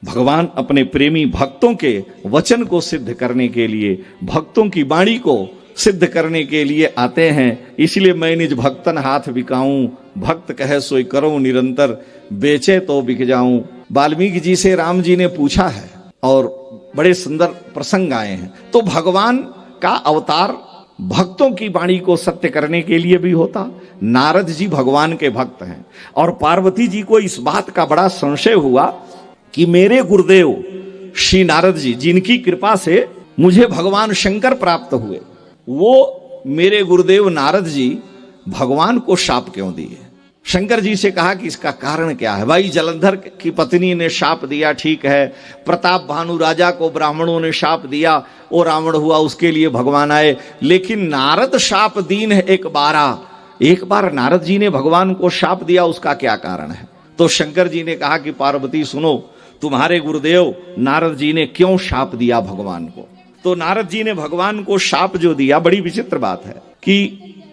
भगवान अपने प्रेमी भक्तों के वचन को सिद्ध करने के लिए, भक्तों की वाणी को सिद्ध करने के लिए आते हैं। इसलिए मैं निज भक्तन हाथ बिकाऊं, भक्त कहे सोई करूं निरंतर, बेचे तो बिक जाऊं। वाल्मीकि जी से राम जी ने पूछा है और बड़े सुंदर प्रसंग आए हैं। तो भगवान का अवतार भक्तों की वाणी को सत्य करने के लिए भी होता। नारद जी भगवान के भक्त हैं और पार्वती जी को इस बात का बड़ा संशय हुआ कि मेरे गुरुदेव श्री नारद जी, जिनकी कृपा से मुझे भगवान शंकर प्राप्त हुए, वो मेरे गुरुदेव नारद जी भगवान को शाप क्यों दिए। शंकर जी से कहा कि इसका कारण क्या है। भाई जलंधर की पत्नी ने शाप दिया, ठीक है। प्रताप भानु राजा को ब्राह्मणों ने शाप दिया, वो रावण हुआ, उसके लिए भगवान आए। लेकिन नारद शाप दीन है एक बार नारद जी ने भगवान को शाप दिया, उसका क्या कारण है। तो शंकर जी ने कहा कि पार्वती सुनो, तुम्हारे गुरुदेव नारद जी ने क्यों शाप दिया भगवान को। तो नारद जी ने भगवान को शाप जो दिया, बड़ी विचित्र बात है कि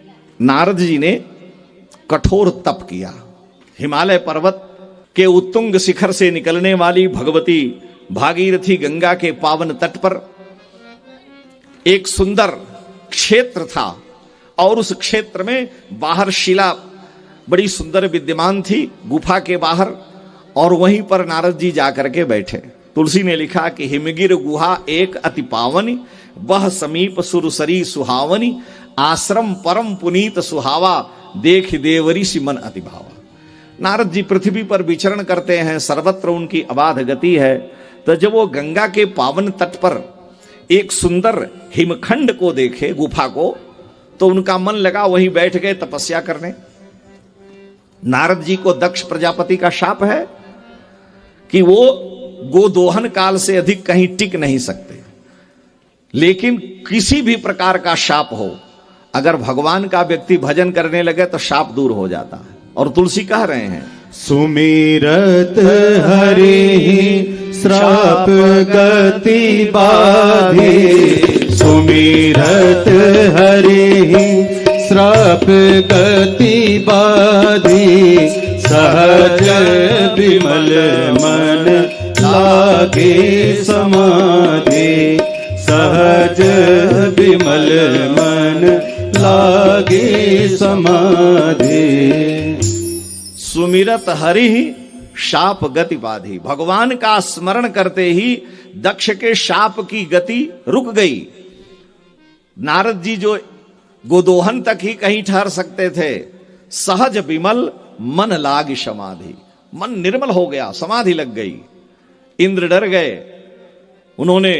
नारद जी ने कठोर तप किया। हिमालय पर्वत के उत्तुंग शिखर से निकलने वाली भगवती भागीरथी गंगा के पावन तट पर एक सुंदर क्षेत्र था और उस क्षेत्र में बाहर शिला बड़ी सुंदर विद्यमान थी गुफा के बाहर, और वहीं पर नारद जी जाकर के बैठे। तुलसी ने लिखा कि हिमगिर गुहा एक अति पावनी, वह समीप सुरसरी सुहावनी, आश्रम परम पुनीत सुहावा, देख देवरी सी मन अति भावा। नारद जी पृथ्वी पर विचरण करते हैं, सर्वत्र उनकी अबाध गति है। तो जब वो गंगा के पावन तट पर एक सुंदर हिमखंड को देखे, गुफा को, तो उनका मन लगा, वहीं बैठ गए तपस्या करने। नारद जी को दक्ष प्रजापति का शाप है कि वो गोदोहन काल से अधिक कहीं टिक नहीं सकते। लेकिन किसी भी प्रकार का शाप हो, अगर भगवान का व्यक्ति भजन करने लगे तो शाप दूर हो जाता है। और तुलसी कह रहे हैं, सुमिरत हरि श्राप गति बाधे, सुमिरत हरि श्राप गति बाधे, सहज विमल मन लागे समाधि, सहज विमल मन लागे समाधि। सुमिरत हरि शाप गति बाधी। भगवान का स्मरण करते ही दक्ष के शाप की गति रुक गई। नारद जी जो गोदोहन तक ही कहीं ठहर सकते थे, सहज विमल मन लाग समाधि, मन निर्मल हो गया, समाधि लग गई। इंद्र डर गए, उन्होंने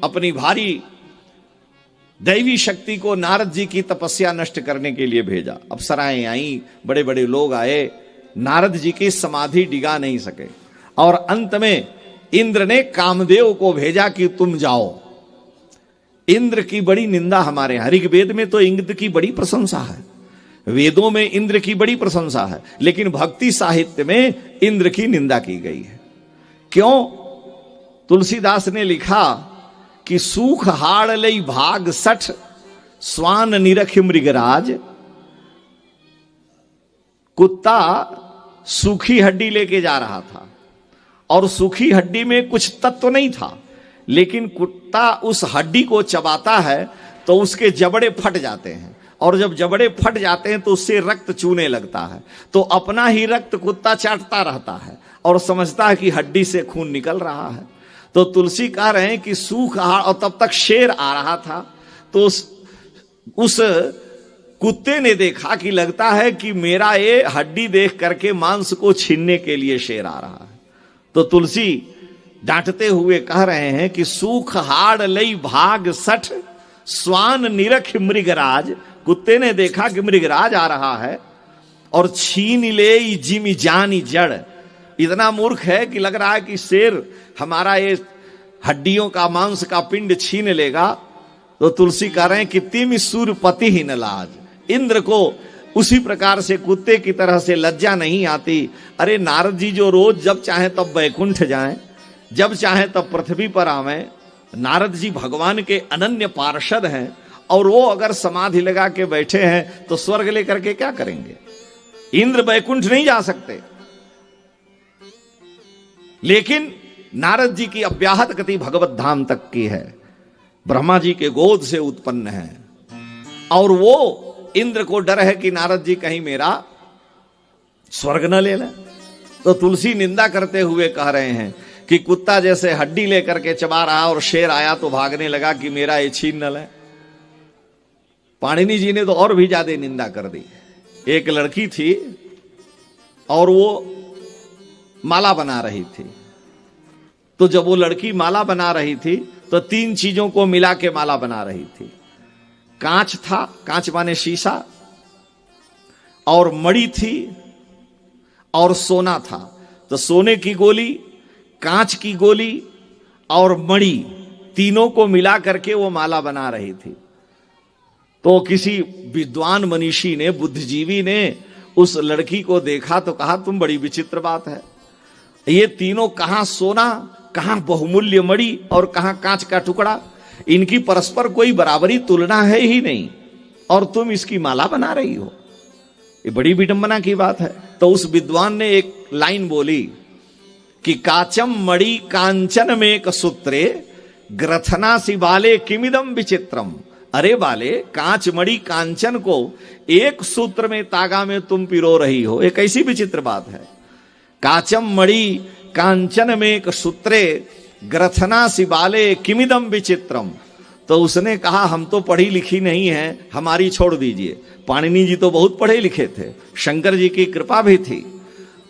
अपनी भारी दैवी शक्ति को नारद जी की तपस्या नष्ट करने के लिए भेजा। अप्सराएं आई, बड़े बड़े लोग आए, नारद जी की समाधि डिगा नहीं सके। और अंत में इंद्र ने कामदेव को भेजा कि तुम जाओ। इंद्र की बड़ी निंदा हमारे यहां, ऋग्वेद में तो इंद्र की बड़ी प्रशंसा है, वेदों में इंद्र की बड़ी प्रशंसा है, लेकिन भक्ति साहित्य में इंद्र की निंदा की गई है। क्यों? तुलसीदास ने लिखा कि सूख हाड़ लई भाग सठ, स्वान निरख मृगराज। कुत्ता सूखी हड्डी लेके जा रहा था और सूखी हड्डी में कुछ तत्व नहीं था, लेकिन कुत्ता उस हड्डी को चबाता है तो उसके जबड़े फट जाते हैं, और जब जबड़े फट जाते हैं तो उससे रक्त चूने लगता है। तो अपना ही रक्त कुत्ता चाटता रहता है और समझता है कि हड्डी से खून निकल रहा है। तो तुलसी कह रहे हैं कि सूख हाड़, और तब तक शेर आ रहा था। तो उस कुत्ते ने देखा कि लगता है कि मेरा ये हड्डी देख करके मांस को छीनने के लिए शेर आ रहा है। तो तुलसी डांटते हुए कह रहे हैं कि सूख हाड़ लई भाग सठ, स्वान निरख मृगराज। कुत्ते ने देखा कि मृगराज आ रहा है और छीन ले जिमी जानी जड़। इतना मूर्ख है कि लग रहा है कि शेर हमारा ये हड्डियों का मांस का पिंड छीन लेगा। तो तुलसी कह रहे हैं कि तिम सूरपति ही न लाज। इंद्र को उसी प्रकार से कुत्ते की तरह से लज्जा नहीं आती। अरे नारद जी जो रोज जब चाहे तब वैकुंठ जाएं, जब चाहे तब पृथ्वी पर आवें, नारद जी भगवान के अनन्य पार्षद हैं, और वो अगर समाधि लगा के बैठे हैं तो स्वर्ग लेकर के क्या करेंगे? इंद्र वैकुंठ नहीं जा सकते। लेकिन नारद जी की अव्याहत गति भगवत धाम तक की है, ब्रह्मा जी के गोद से उत्पन्न है। और वो इंद्र को डर है कि नारद जी कहीं मेरा स्वर्ग न ले लें। तो तुलसी निंदा करते हुए कह रहे हैं कि कुत्ता जैसे हड्डी लेकर के चबा रहा और शेर आया तो भागने लगा कि मेरा ये छीन न ले। पाणिनि जी ने तो और भी ज्यादा निंदा कर दी। एक लड़की थी और वो माला बना रही थी। तो जब वो लड़की माला बना रही थी तो 3 चीजों को मिला के माला बना रही थी। कांच था, कांच माने शीशा, और मणि थी, और सोना था। तो सोने की गोली, कांच की गोली और मणि, तीनों को मिला करके वो माला बना रही थी। तो किसी विद्वान मनीषी ने, बुद्धिजीवी ने उस लड़की को देखा तो कहा तुम बड़ी विचित्र बात है, ये तीनों कहां सोना, कहां बहुमूल्य मणि और कहां कांच का टुकड़ा, इनकी परस्पर कोई बराबरी तुलना है ही नहीं, और तुम इसकी माला बना रही हो, ये बड़ी विडंबना की बात है। तो उस विद्वान ने एक लाइन बोली कि काचम मणि कांचन में सूत्रे ग्रथना सी बाले किमिदम विचित्रम। अरे बाले, कांच मणि कांचन को एक सूत्र में तागा में तुम पिरो रही हो, एक ऐसी विचित्र बात है। काचम मणि कांचन में सूत्रे ग्रथना सी बाले किमिदम विचित्रम। तो उसने कहा हम तो पढ़ी लिखी नहीं है, हमारी छोड़ दीजिए। पाणिनि जी तो बहुत पढ़े लिखे थे, शंकर जी की कृपा भी थी,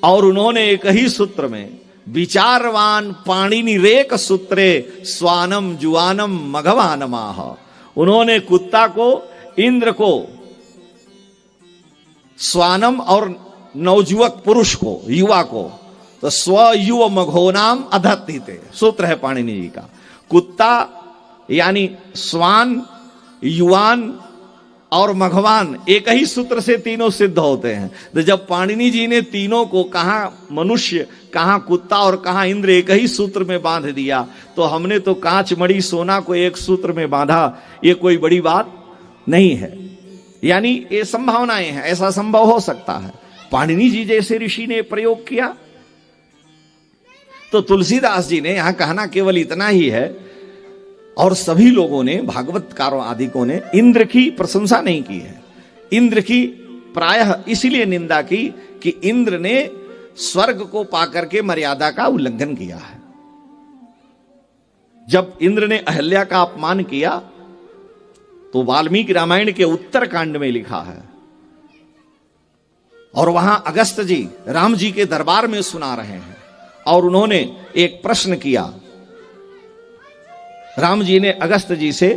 और उन्होंने एक ही सूत्र में विचारवान पाणिनि रेक सूत्रे स्वानम जुआनम मघवानमाह। उन्होंने कुत्ता को, इंद्र को, स्वानम और नवजुवक पुरुष को, युवा को, तो स्वयुव मघोनाम अधत्ते सूत्र है पाणिनि जी का। कुत्ता यानी स्वान, युवान और मघवान एक ही सूत्र से तीनों सिद्ध होते हैं। तो जब पाणिनि जी ने तीनों को, कहां मनुष्य, कहां कुत्ता और कहां इंद्र, एक ही सूत्र में बांध दिया, तो हमने तो कांच मणि सोना को एक सूत्र में बांधा, ये कोई बड़ी बात नहीं है। यानी ये संभावनाएं हैं, ऐसा संभव हो सकता है। पाणिनि जी जैसे ऋषि ने प्रयोग किया। तो तुलसीदास जी ने यहां कहना केवल इतना ही है, और सभी लोगों ने, भागवतकारों आदिकों ने इंद्र की प्रशंसा नहीं की है। इंद्र की प्रायः इसीलिए निंदा की कि इंद्र ने स्वर्ग को पाकर के मर्यादा का उल्लंघन किया है। जब इंद्र ने अहल्या का अपमान किया तो वाल्मीकि रामायण के उत्तरकांड में लिखा है, और वहां अगस्त जी राम जी के दरबार में सुना रहे हैं, और उन्होंने एक प्रश्न किया राम जी ने अगस्त जी से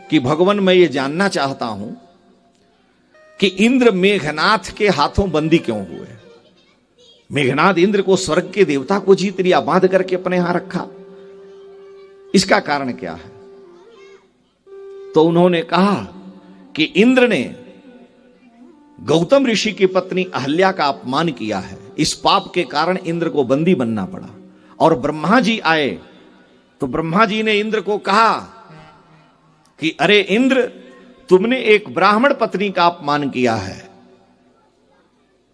कि भगवान मैं ये जानना चाहता हूं कि इंद्र मेघनाथ के हाथों बंदी क्यों हुए। मेघनाथ इंद्र को, स्वर्ग के देवता को जीत लिया, बांध करके अपने यहां रखा, इसका कारण क्या है। तो उन्होंने कहा कि इंद्र ने गौतम ऋषि की पत्नी अहल्या का अपमान किया है, इस पाप के कारण इंद्र को बंदी बनना पड़ा। और ब्रह्मा जी आए तो ब्रह्मा जी ने इंद्र को कहा कि अरे इंद्र, तुमने एक ब्राह्मण पत्नी का अपमान किया है,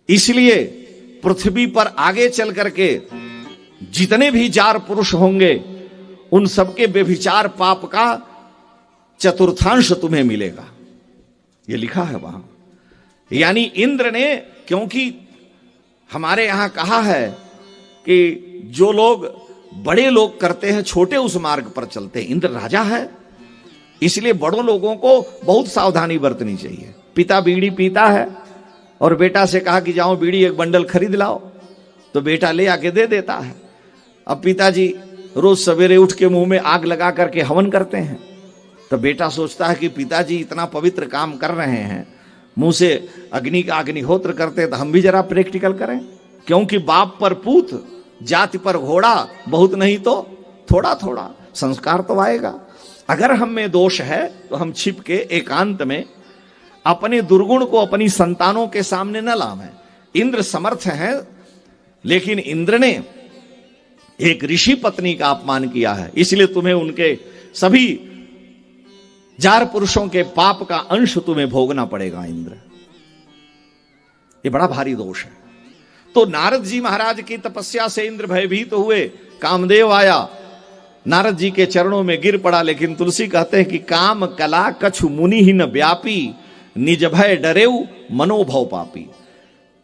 इसलिए पृथ्वी पर आगे चल करके जितने भी जार पुरुष होंगे उन सबके व्यभिचार पाप का चतुर्थांश तुम्हें मिलेगा। यह लिखा है वहां। यानी इंद्र ने, क्योंकि हमारे यहां कहा है कि जो लोग बड़े लोग करते हैं छोटे उस मार्ग पर चलते हैं। इंद्र राजा है, इसलिए बड़ों लोगों को बहुत सावधानी बरतनी चाहिए। पिता बीड़ी पीता है और बेटा से कहा कि जाओ बीड़ी एक बंडल खरीद लाओ, तो बेटा ले आके दे देता है। अब पिताजी रोज सवेरे उठ के मुंह में आग लगा करके हवन करते हैं, तो बेटा सोचता है कि पिताजी इतना पवित्र काम कर रहे हैं, मुंह से अग्नि का अग्निहोत्र करते हैं, तो हम भी जरा प्रैक्टिकल करें। क्योंकि बाप पर पूत, जाति पर घोड़ा, बहुत नहीं तो थोड़ा थोड़ा संस्कार तो आएगा। अगर हम में दोष है तो हम छिप के एकांत में अपने दुर्गुण को अपनी संतानों के सामने न लावें। इंद्र समर्थ हैं, लेकिन इंद्र ने एक ऋषि पत्नी का अपमान किया है, इसलिए तुम्हें उनके सभी जार पुरुषों के पाप का अंश तुम्हें भोगना पड़ेगा इंद्र। ये बड़ा भारी दोष है। तो नारद जी महाराज की तपस्या से इंद्र भयभीत हुए, कामदेव आया, नारद जी के चरणों में गिर पड़ा, लेकिन तुलसी कहते हैं कि काम कला कछु मुनि ही न व्यापी, निज भय डरेऊ मनोभव पापी।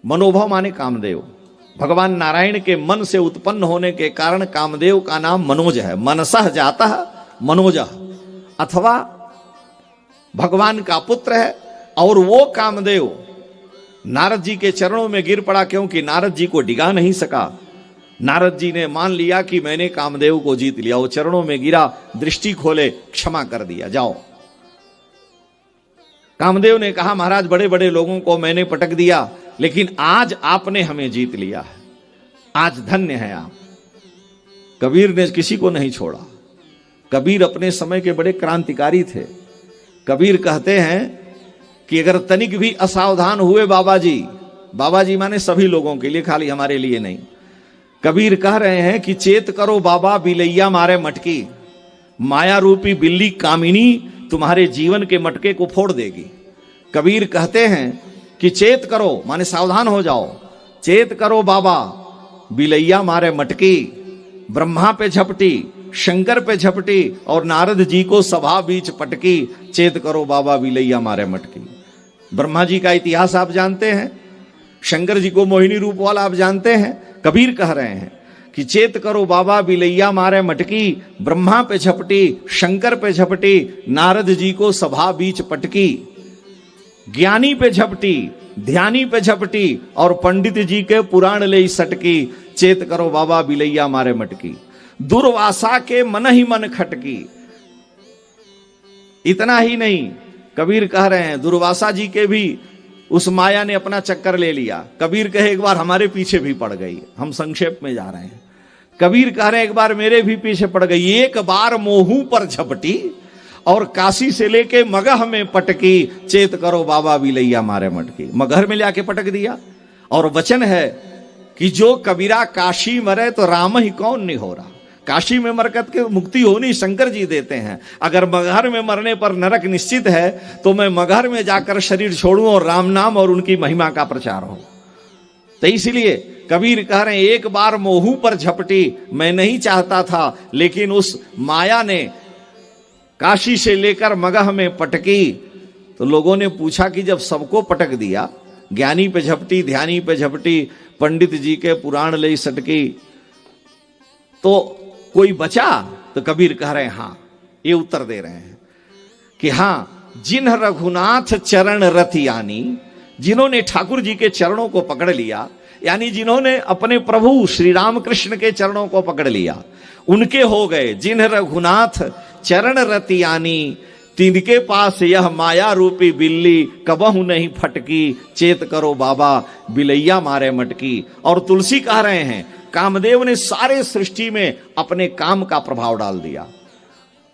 मनोभव माने कामदेव, भगवान नारायण के मन से उत्पन्न होने के कारण कामदेव का नाम मनोज है। मनसह जाता मनोजः, अथवा भगवान का पुत्र है। और वो कामदेव नारद जी के चरणों में गिर पड़ा, क्योंकि नारद जी को डिगा नहीं सका। नारद जी ने मान लिया कि मैंने कामदेव को जीत लिया। वो चरणों में गिरा, दृष्टि खोले, क्षमा कर दिया, जाओ। कामदेव ने कहा, महाराज बड़े बड़े लोगों को मैंने पटक दिया, लेकिन आज आपने हमें जीत लिया है, आज धन्य है आप। कबीर ने किसी को नहीं छोड़ा। कबीर अपने समय के बड़े क्रांतिकारी थे। कबीर कहते हैं कि अगर तनिक भी असावधान हुए बाबा जी माने सभी लोगों के लिए, खाली हमारे लिए नहीं। कबीर कह रहे हैं कि चेत करो बाबा बिलैया मारे मटकी, माया रूपी बिल्ली कामिनी तुम्हारे जीवन के मटके को फोड़ देगी। कबीर कहते हैं कि चेत करो माने सावधान हो जाओ, चेत करो बाबा बिलैया मारे मटकी, ब्रह्मा पे झपटी, शंकर पे झपटी और नारद जी को सभा बीच पटकी, चेत करो बाबा बिलैया मारे मटकी। ब्रह्मा जी का इतिहास आप जानते हैं, शंकर जी को मोहिनी रूप वाला आप जानते हैं। कबीर कह रहे हैं कि चेत करो बाबा बिलैया मारे मटकी, ब्रह्मा पे झपटी, शंकर पे झपटी, नारद जी को सभा बीच पटकी, ज्ञानी पे झपटी, ध्यानी पे झपटी और पंडित जी के पुराण ले सटकी, चेत करो बाबा बिलैया मारे मटकी। दुर्वासा के मन ही मन खटकी। इतना ही नहीं, कबीर कह रहे हैं दुर्वासा जी के भी उस माया ने अपना चक्कर ले लिया। कबीर कहे एक बार हमारे पीछे भी पड़ गई। हम संक्षेप में जा रहे हैं। कबीर कह रहे हैं एक बार मेरे भी पीछे पड़ गई। एक बार मोहू पर झपटी और काशी से लेके मगह में पटकी, चेत करो बाबा बिलैया मारे मटकी। मगहर में लाके पटक दिया। और वचन है कि जो कबीरा काशी मरे तो राम ही कौन नहीं हो रहा। काशी में मरकत के मुक्ति होनी शंकर जी देते हैं। अगर मगहर में मरने पर नरक निश्चित है तो मैं मगहर में जाकर शरीर छोड़ूं और राम नाम और उनकी महिमा का प्रचार हो। तो इसलिए कबीर कह रहे हैं एक बार मोहू पर झपटी, मैं नहीं चाहता था, लेकिन उस माया ने काशी से लेकर मगह में पटकी। तो लोगों ने पूछा कि जब सबको पटक दिया, ज्ञानी पे झपटी, ध्यानी पे झपटी, पंडित जी के पुराण ले सटकी, तो कोई बचा? तो कबीर कह रहे हैं हाँ, ये उत्तर दे रहे हैं कि हाँ, जिन्ह रघुनाथ चरण रथ यानी, जिन्होंने ठाकुर जी के चरणों को पकड़ लिया, यानी जिन्होंने अपने प्रभु श्री राम कृष्ण के चरणों को पकड़ लिया, उनके हो गए। जिन्ह रघुनाथ चरण रथ यानी, तिनके पास यह माया रूपी बिल्ली कबहू नहीं फटकी, चेत करो बाबा बिलैया मारे मटकी। और तुलसी कह रहे हैं कामदेव ने सारे सृष्टि में अपने काम का प्रभाव डाल दिया।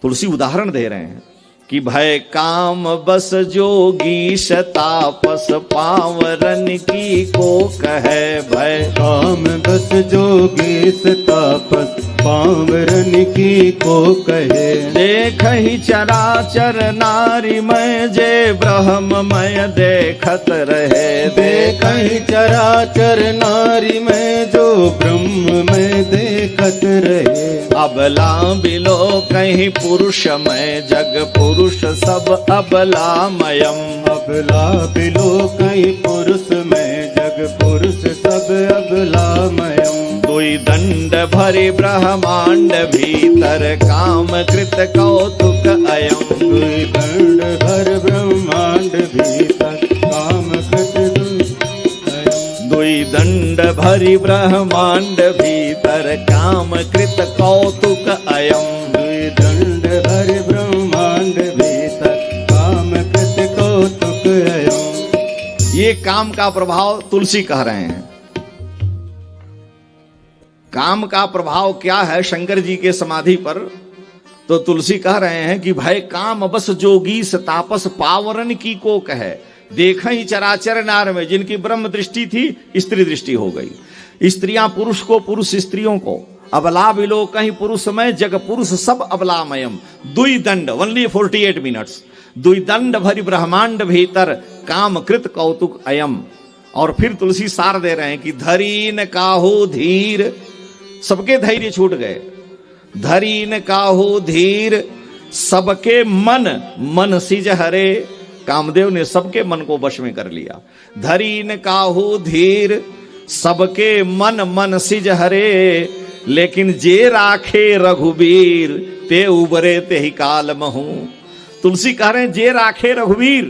तुलसी उदाहरण दे रहे हैं कि भय काम बस जोगी शतापस पावरन की को कहे, भय काम बस जोगी शतापस पावरन की को कहे। देख ही चराचर नारी मैं जे ब्रह्ममय देखत रहे, देख ही चराचर नारी में जो ब्रह्म में देखत रहे। अबला बिलो कहीं पुरुष में जग पुरुष सब अबलामयम, अबला बिलो कहीं पुरुष में जग पुरुष सब अबलामयम। दुई दंड भरे ब्रह्मांड भीतर काम कृत कौतुक अयम, दुई दंड भर ब्रह्मांड भीतर काम कृत अयम। दुई दंड भरी ब्रह्मांड भीतर काम कृत कौतुक अयम, दुई दंड भर ब्रह्मांड भीतर काम कृत कौतुक अयम। ये काम का प्रभाव तुलसी कह रहे हैं। काम का प्रभाव क्या है शंकर जी के समाधि पर? तो तुलसी कह रहे हैं कि भय काम बस जोगी तापस पावरन की को कहे। देखा ही चराचर नार में, जिनकी ब्रह्म दृष्टि थी स्त्री दृष्टि हो गई। स्त्रियां पुरुष को, पुरुष स्त्रियों को। अबला बिलो कहीं पुरुष में जग पुरुष सब अबलामयम। दुई दंड, ओनली 48 मिनट्स, दुई दंड भरी ब्रह्मांड भीतर काम कृत कौतुक अयम। और फिर तुलसी सार दे रहे हैं कि धरीन काहू धीर सबके धैर्य छूट गए। धरी न काहू धीर सबके मन मन सिज हरे। कामदेव ने सबके मन को वश में कर लिया। धरी न काहू धीर सबके मन मन सिज हरे। लेकिन जे राखे रघुवीर ते उबरे ते ही काल महू। तुलसी कह रहे हैं जे राखे रघुवीर,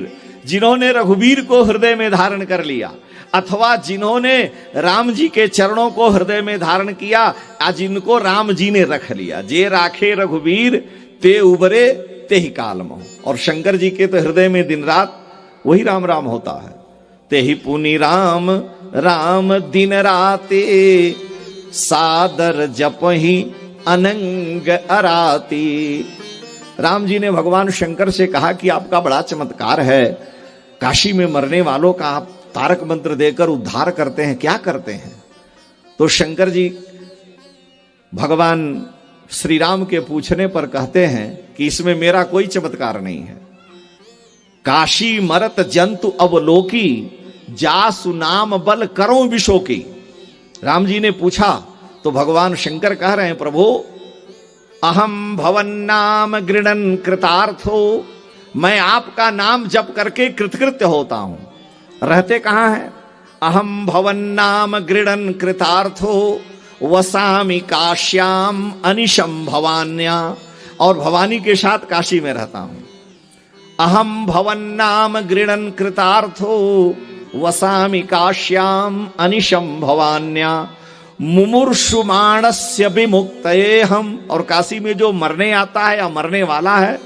जिन्होंने रघुवीर को हृदय में धारण कर लिया, अथवा जिन्होंने राम जी के चरणों को हृदय में धारण किया, आज इनको राम जी ने रख लिया। जे राखे रघुवीर ते उबरे ते ही काल महू। और शंकर जी के तो हृदय में दिन रात वही राम राम होता है। ते ही पुनि राम राम दिन राते सादर जपहि अनंग अराती। राम जी ने भगवान शंकर से कहा कि आपका बड़ा चमत्कार है, काशी में मरने वालों का आप तारक मंत्र देकर उद्धार करते हैं, क्या करते हैं? तो शंकर जी भगवान श्री राम के पूछने पर कहते हैं कि इसमें मेरा कोई चमत्कार नहीं है। काशी मरत जंतु अवलोकी जासु नाम बल करो विशोकी। राम जी ने पूछा तो भगवान शंकर कह रहे हैं, प्रभु अहम भवन नाम गृणन कृतार्थो, मैं आपका नाम जप करके कृतकृत्य होता हूं। रहते कहां हैं? अहम भवन नाम गृणन कृतार्थो वसामि काश्याम अनिशम भवान्या। और भवानी के साथ काशी में रहता हूं। अहम भवन नाम गृणन कृतार्थो वसामि काश्याम अनिशम भवान्या। मुमुर्षुमाणस्य विमुक्तये हम। और काशी में जो मरने आता है या मरने वाला है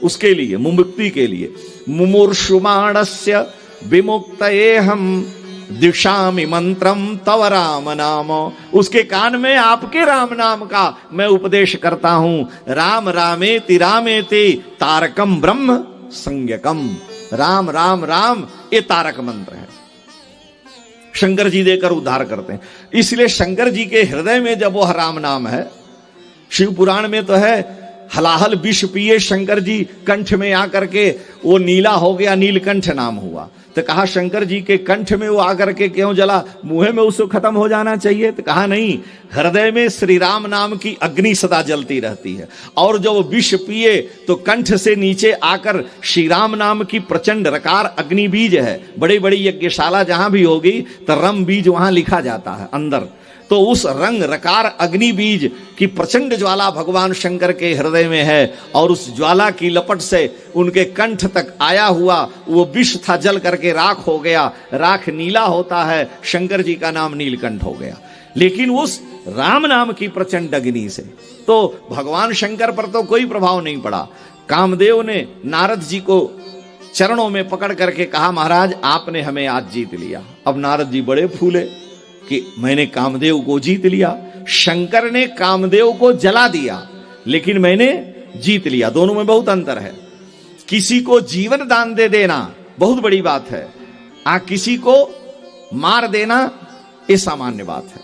उसके लिए, मुमुक्ति के लिए। मुमुर्षुमाणस्य विमुक्तये हम दिशामि मंत्रम तव राम नाम। उसके कान में आपके राम नाम का मैं उपदेश करता हूं। राम रामेति रामेति तारकम ब्रह्म संज्ञकम। राम राम राम ये तारक मंत्र है, शंकर जी देकर उद्धार करते हैं। इसलिए शंकर जी के हृदय में जब वह राम नाम है, शिव पुराण में तो है हलाहल विष पिए शंकर जी कंठ में आकर के वो नीला हो गया, नीलकंठ नाम हुआ। तो कहा शंकर जी के कंठ में वो आकर के क्यों जला? मुंह में उसको खत्म हो जाना चाहिए। तो कहा नहीं, हृदय में श्री राम नाम की अग्नि सदा जलती रहती है। और जब विष पिए तो कंठ से नीचे आकर श्री राम नाम की प्रचंड रकार अग्नि बीज है। बड़ी बड़ी यज्ञशाला जहां भी होगी तो रम बीज वहां लिखा जाता है अंदर। तो उस रंग रकार अग्नि बीज की प्रचंड ज्वाला भगवान शंकर के हृदय में है। और उस ज्वाला की लपट से उनके कंठ तक आया हुआ वो विष था, जल करके राख हो गया। राख नीला होता है, शंकर जी का नाम नीलकंठ हो गया। लेकिन उस राम नाम की प्रचंड अग्नि से तो भगवान शंकर पर तो कोई प्रभाव नहीं पड़ा। कामदेव ने नारद जी को चरणों में पकड़ करके कहा, महाराज आपने हमें आज जीत लिया। अब नारद जी बड़े फूले कि मैंने कामदेव को जीत लिया। शंकर ने कामदेव को जला दिया, लेकिन मैंने जीत लिया। दोनों में बहुत अंतर है। किसी को जीवन दान दे देना बहुत बड़ी बात है, किसी को मार देना ये सामान्य बात है।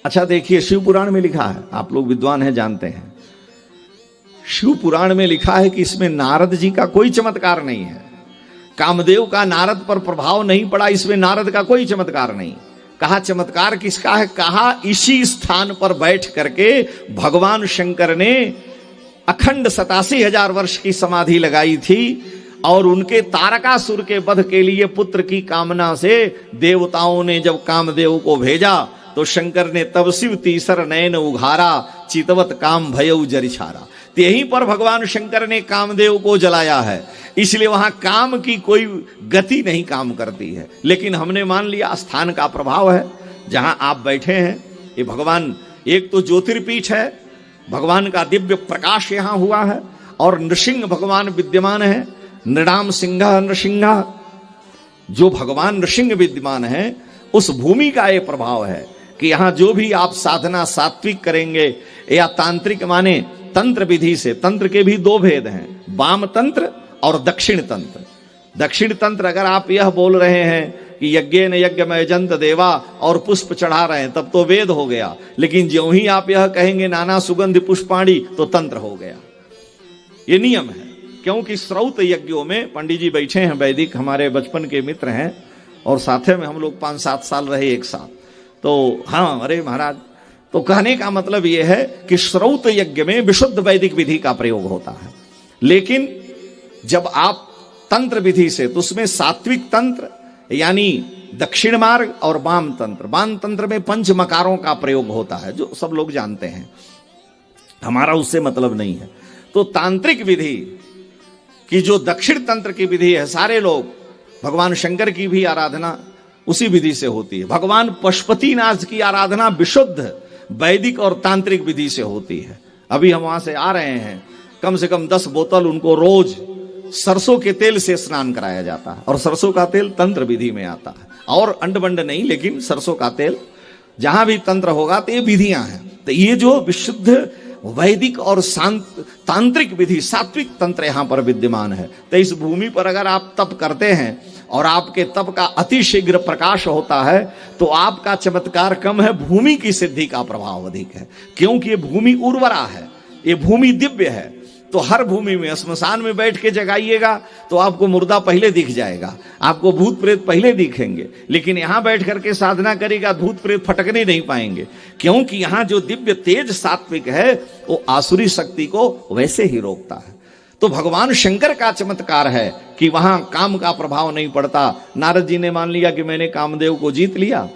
अच्छा देखिए, शिव पुराण में लिखा है, आप लोग विद्वान हैं जानते हैं, शिव पुराण में लिखा है कि इसमें नारद जी का कोई चमत्कार नहीं है। कामदेव का नारद पर प्रभाव नहीं पड़ा, इसमें नारद का कोई चमत्कार नहीं। कहा चमत्कार किसका है? कहा इसी स्थान पर बैठ करके भगवान शंकर ने अखंड 87,000 वर्ष की समाधि लगाई थी। और उनके तारकासुर के वध के लिए पुत्र की कामना से देवताओं ने जब कामदेव को भेजा तो शंकर ने तब शिव तीसर नयन उघारा, चितवत काम भयउ जरिछारा। तो यहीं पर भगवान शंकर ने कामदेव को जलाया है। इसलिए वहां काम की कोई गति नहीं काम करती है। लेकिन हमने मान लिया स्थान का प्रभाव है। जहां आप बैठे हैं ये भगवान, एक तो ज्योतिर्पीठ है, भगवान का दिव्य प्रकाश यहां हुआ है। और नृसिंह भगवान विद्यमान है, नृणाम सिंह नृसिंह, जो भगवान नृसिंह विद्यमान है उस भूमि का ये प्रभाव है कि यहां जो भी आप साधना सात्विक करेंगे या तांत्रिक माने तंत्र विधि से, तंत्र के भी दो भेद हैं, वाम तंत्र और दक्षिण तंत्र। दक्षिण तंत्र अगर आप यह बोल रहे हैं कि यज्ञ न यज्ञ में जंत देवा और पुष्प चढ़ा रहे हैं तब तो वेद हो गया। लेकिन ज्यों ही आप यह कहेंगे नाना सुगंध पुष्पाणी तो तंत्र हो गया। ये नियम है, क्योंकि श्रौत यज्ञों में पंडित जी बैठे हैं वैदिक, हमारे बचपन के मित्र हैं और साथे में हम लोग 5-7 साल रहे एक साथ। तो हाँ, अरे महाराज, तो कहने का मतलब यह है कि श्रौत यज्ञ में विशुद्ध वैदिक विधि का प्रयोग होता है, लेकिन जब आप तंत्र विधि से, तो उसमें सात्विक तंत्र यानी दक्षिण मार्ग और वाम तंत्र, वाम तंत्र में पंच मकारों का प्रयोग होता है, जो सब लोग जानते हैं, हमारा उससे मतलब नहीं है। तो तांत्रिक विधि की जो दक्षिण तंत्र की विधि है, सारे लोग, भगवान शंकर की भी आराधना उसी विधि से होती है, भगवान पशुपतिनाथ की आराधना विशुद्ध वैदिक और तांत्रिक विधि से होती है। अभी हम वहां से आ रहे हैं, कम से कम 10 बोतल उनको रोज सरसों के तेल से स्नान कराया जाता है, और सरसों का तेल तंत्र विधि में आता है, और अंड बंड नहीं, लेकिन सरसों का तेल, जहां भी तंत्र होगा तो ये विधियां हैं। तो ये जो विशुद्ध वैदिक और तांत्रिक विधि, सात्विक तंत्र यहां पर विद्यमान है। तो इस भूमि पर अगर आप तप करते हैं और आपके तप का अतिशीघ्र प्रकाश होता है, तो आपका चमत्कार कम है, भूमि की सिद्धि का प्रभाव अधिक है, क्योंकि ये भूमि उर्वरा है, ये भूमि दिव्य है। तो हर भूमि में, श्मशान में बैठ के जगाइएगा तो आपको मुर्दा पहले दिख जाएगा, आपको भूत प्रेत पहले दिखेंगे, लेकिन यहां बैठ करके साधना करेगा, भूत प्रेत फटकने नहीं पाएंगे, क्योंकि यहां जो दिव्य तेज सात्विक है वो आसुरी शक्ति को वैसे ही रोकता है। तो भगवान शंकर का चमत्कार है कि वहां काम का प्रभाव नहीं पड़ता। नारद जी ने मान लिया कि मैंने कामदेव को जीत लिया।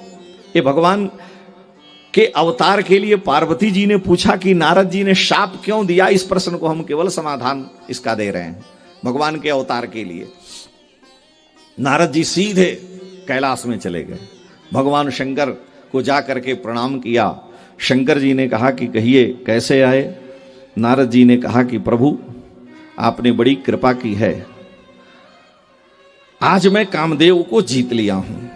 ये भगवान के अवतार के लिए पार्वती जी ने पूछा कि नारद जी ने शाप क्यों दिया, इस प्रश्न को हम केवल समाधान इसका दे रहे हैं। भगवान के अवतार के लिए नारद जी सीधे कैलाश में चले गए, भगवान शंकर को जाकर के प्रणाम किया। शंकर जी ने कहा कि कहिए कैसे आए। नारद जी ने कहा कि प्रभु आपने बड़ी कृपा की है, आज मैं कामदेव को जीत लिया हूं।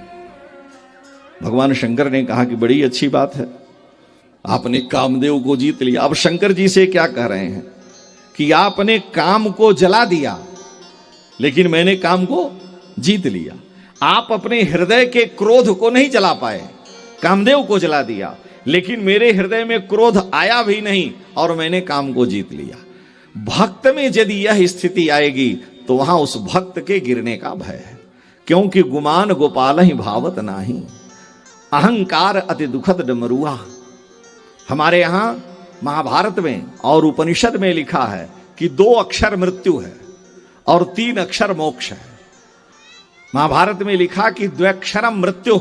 भगवान शंकर ने कहा कि बड़ी अच्छी बात है, आपने कामदेव को जीत लिया। अब शंकर जी से क्या कह रहे हैं कि आपने काम को जला दिया, लेकिन मैंने काम को जीत लिया। आप अपने हृदय के क्रोध को नहीं जला पाए, कामदेव को जला दिया, लेकिन मेरे हृदय में क्रोध आया भी नहीं और मैंने काम को जीत लिया। भक्त में यदि यह स्थिति आएगी तो वहां उस भक्त के गिरने का भय है, क्योंकि गुमान गोपाल ही भावत नाही, अहंकार अति दुखद डमरुआ। हमारे यहां महाभारत में और उपनिषद में लिखा है कि 2 अक्षर मृत्यु है और 3 अक्षर मोक्ष है। महाभारत में लिखा कि द्व्यक्षरम मृत्यु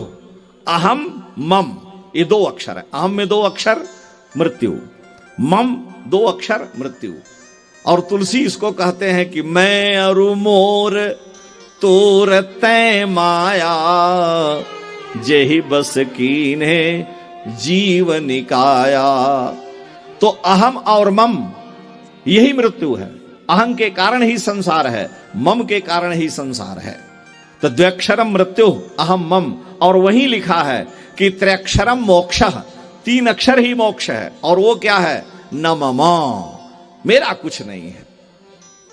अहम मम, ये 2 अक्षर है। अहम में 2 अक्षर मृत्यु, मम 2 अक्षर मृत्यु। और तुलसी इसको कहते हैं कि मैं अरु मोर तोर तै माया, जेहि बस कीन्हे जीव निकाया। तो अहम और मम यही मृत्यु है। अहं के कारण ही संसार है, मम के कारण ही संसार है। तो द्व्यक्षरम मृत्यु अहम मम, और वही लिखा है कि त्र्यक्षरम मोक्षः, 3 अक्षर ही मोक्ष है, और वो क्या है, न मम, मेरा कुछ नहीं है।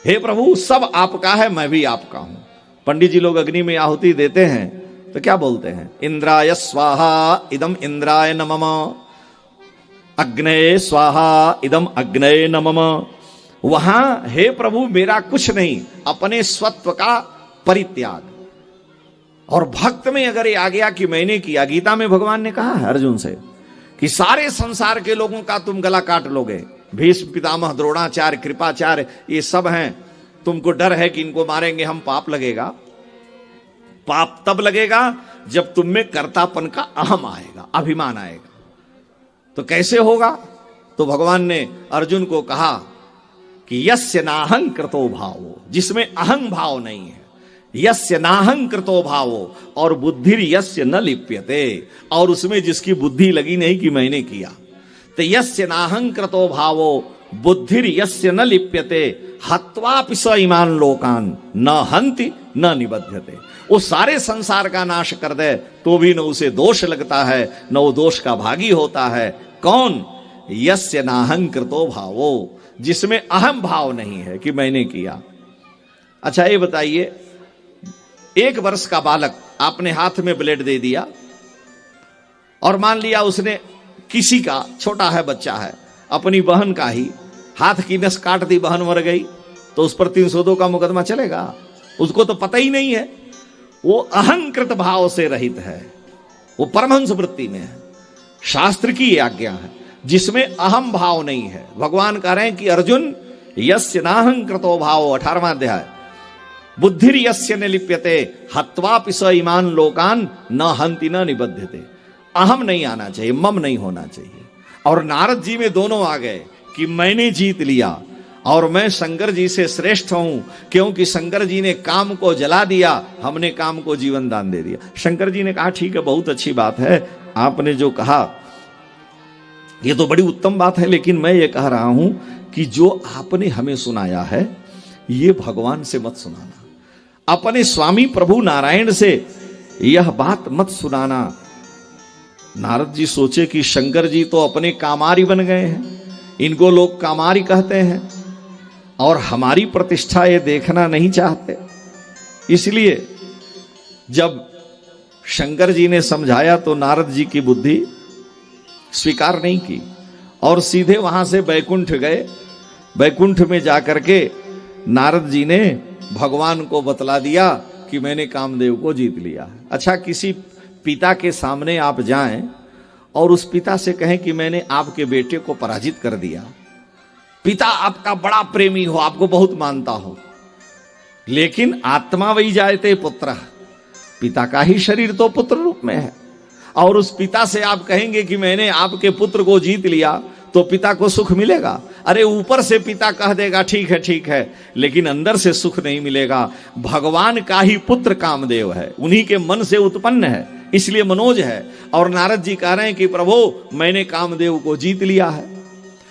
हे प्रभु सब आपका है, मैं भी आपका हूं। पंडित जी लोग अग्नि में आहुति देते हैं तो क्या बोलते हैं, इंद्राय स्वाहा इदम इंद्राय नमः, अग्नये स्वाहा इदम अग्नये नमः। वहां हे प्रभु मेरा कुछ नहीं, अपने स्वत्व का परित्याग। और भक्त में अगर ये आ गया कि मैंने किया, गीता में भगवान ने कहा है अर्जुन से कि सारे संसार के लोगों का तुम गला काट लोगे, भीष्म पितामह द्रोणाचार्य कृपाचार्य ये सब हैं, तुमको डर है कि इनको मारेंगे हम, पाप लगेगा। पाप तब लगेगा जब तुम में कर्तापन का अहम आएगा, अभिमान आएगा। तो कैसे होगा, तो भगवान ने अर्जुन को कहा कि यस्य नाहं कृतो भावो, जिसमें अहं भाव नहीं है, यस्य नाहं कृतो भावो, और बुद्धिर यस्य न लिप्यते, और उसमें जिसकी बुद्धि लगी नहीं कि मैंने किया। तो यस्य नाहं कृतो भावो बुद्धिर यस्य न लिप्यते, हत्वापि स इमान लोकान न हंति न निबध्यते। वो सारे संसार का नाश कर दे तो भी न उसे दोष लगता है, न वो दोष का भागी होता है। कौन, यस्य नाहं कृतो भावो, जिसमें अहम भाव नहीं है कि मैंने किया। अच्छा ये बताइए, 1 वर्ष का बालक आपने हाथ में ब्लेड दे दिया और मान लिया उसने किसी का, छोटा है बच्चा है, अपनी बहन का ही हाथ की नस काट दी, बहन मर गई, तो उस पर 302 का मुकदमा चलेगा? उसको तो पता ही नहीं है, वो अहंकृत भाव से रहित है, वो परमहंस वृत्ति में है। शास्त्र की आज्ञा है जिसमें अहम भाव नहीं है। भगवान कह रहे हैं कि अर्जुन यस्य नाहंकृतो भाव, 18वां अध्याय, बुद्धिर यस्य न लिप्यते हत्वापि स ईमान लोकान न हंति न निबध्यते। अहम नहीं आना चाहिए, मम नहीं होना चाहिए। और नारद जी में दोनों आ गए कि मैंने जीत लिया और मैं शंकर जी से श्रेष्ठ हूं, क्योंकि शंकर जी ने काम को जला दिया, हमने काम को जीवन दान दे दिया। शंकर जी ने कहा ठीक है, बहुत अच्छी बात है, आपने जो कहा ये तो बड़ी उत्तम बात है, लेकिन मैं ये कह रहा हूं कि जो आपने हमें सुनाया है ये भगवान से मत सुनाना, अपने स्वामी प्रभु नारायण से यह बात मत सुनाना। नारद जी सोचे कि शंकर जी तो अपने कामारी बन गए हैं, इनको लोग कामारी कहते हैं और हमारी प्रतिष्ठा ये देखना नहीं चाहते। इसलिए जब शंकर जी ने समझाया तो नारद जी की बुद्धि स्वीकार नहीं की और सीधे वहां से बैकुंठ गए। बैकुंठ में जाकर के नारद जी ने भगवान को बतला दिया कि मैंने कामदेव को जीत लिया। अच्छा, किसी पिता के सामने आप जाएं और उस पिता से कहें कि मैंने आपके बेटे को पराजित कर दिया। पिता आपका बड़ा प्रेमी हो, आपको बहुत मानता हो, लेकिन आत्मा वही जायते पुत्र, पिता का ही शरीर तो पुत्र रूप में है। और उस पिता से आप कहेंगे कि मैंने आपके पुत्र को जीत लिया, तो पिता को सुख मिलेगा? अरे ऊपर से पिता कह देगा ठीक है, लेकिन अंदर से सुख नहीं मिलेगा। भगवान का ही पुत्र कामदेव है, उन्हीं के मन से उत्पन्न है, इसलिए मनोज है। और नारद जी कह रहे हैं कि प्रभु मैंने कामदेव को जीत लिया है।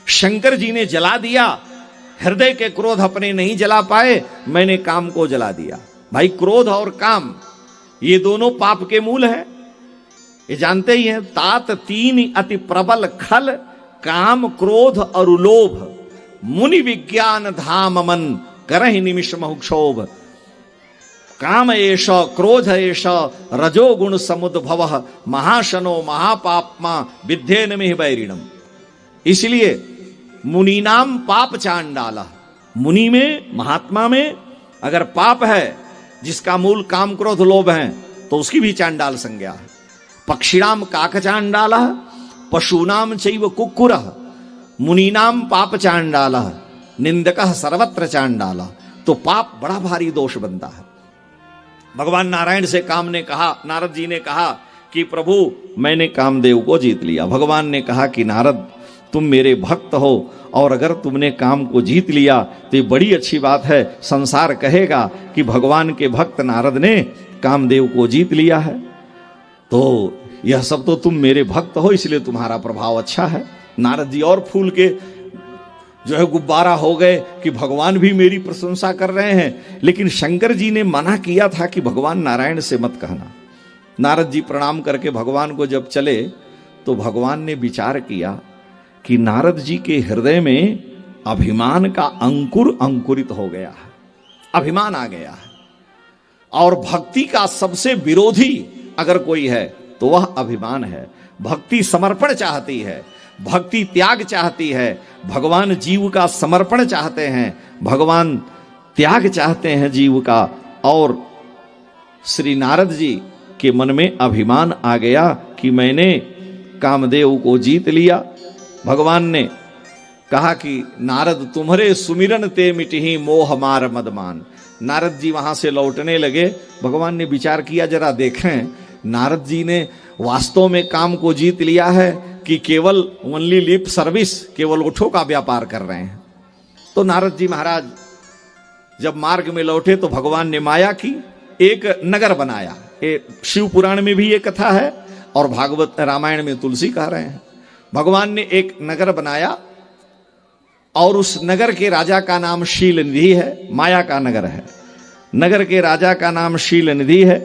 शंकर जी ने जला दिया, हृदय के क्रोध अपने नहीं जला पाए, मैंने काम को जला दिया। भाई, क्रोध और काम ये दोनों पाप के मूल हैं, ये जानते ही हैं। तात तीन अति प्रबल खल, काम क्रोध और लोभ, मुनि विज्ञान धाम मन करहि निमिष मुक्षोभ। काम एष क्रोध एष रजोगुण समुद्भव, महाशनो महापापमा विद्येन में बैरिणम। इसलिए मुनीनाम पाप चांडाला, मुनि में महात्मा में अगर पाप है जिसका मूल काम क्रोध लोभ है तो उसकी भी चांडाल संज्ञा है। पक्षिणाम काक चांडाला, पशूनाम चैव कुक्कुरः, मुनीनाम पाप चांडाला, निंदकः सर्वत्र चांडाला। तो पाप बड़ा भारी दोष बनता है। भगवान नारायण से काम ने कहा, नारद जी ने कहा कि प्रभु मैंने कामदेव को जीत लिया। भगवान ने कहा कि नारद तुम मेरे भक्त हो और अगर तुमने काम को जीत लिया तो ये बड़ी अच्छी बात है। संसार कहेगा कि भगवान के भक्त नारद ने कामदेव को जीत लिया है, तो यह सब तो तुम मेरे भक्त हो, इसलिए तुम्हारा प्रभाव अच्छा है। नारद जी और फूल के जो है गुब्बारा हो गए कि भगवान भी मेरी प्रशंसा कर रहे हैं। लेकिन शंकर जी ने मना किया था कि भगवान नारायण से मत कहना। नारद जी प्रणाम करके भगवान को जब चले तो भगवान ने विचार किया कि नारद जी के हृदय में अभिमान का अंकुर अंकुरित हो गया है, अभिमान आ गया है। और भक्ति का सबसे विरोधी अगर कोई है तो वह अभिमान है। भक्ति समर्पण चाहती है, भक्ति त्याग चाहती है। भगवान जीव का समर्पण चाहते हैं, भगवान त्याग चाहते हैं जीव का। और श्री नारद जी के मन में अभिमान आ गया कि मैंने कामदेव को जीत लिया। भगवान ने कहा कि नारद तुम्हारे सुमिरन ते मिटहि मोह मार मदमान। नारद जी वहां से लौटने लगे। भगवान ने विचार किया, जरा देखें नारद जी ने वास्तव में काम को जीत लिया है कि केवल ओनली लिप सर्विस, केवल ओठों का व्यापार कर रहे हैं। तो नारद जी महाराज जब मार्ग में लौटे तो भगवान ने माया की एक नगर बनाया। शिव पुराण में भी ये कथा है और भागवत रामायण में तुलसी कह रहे हैं। भगवान ने एक नगर बनाया और उस नगर के राजा का नाम शीलनिधि है। माया का नगर है, नगर के राजा का नाम शीलनिधि है।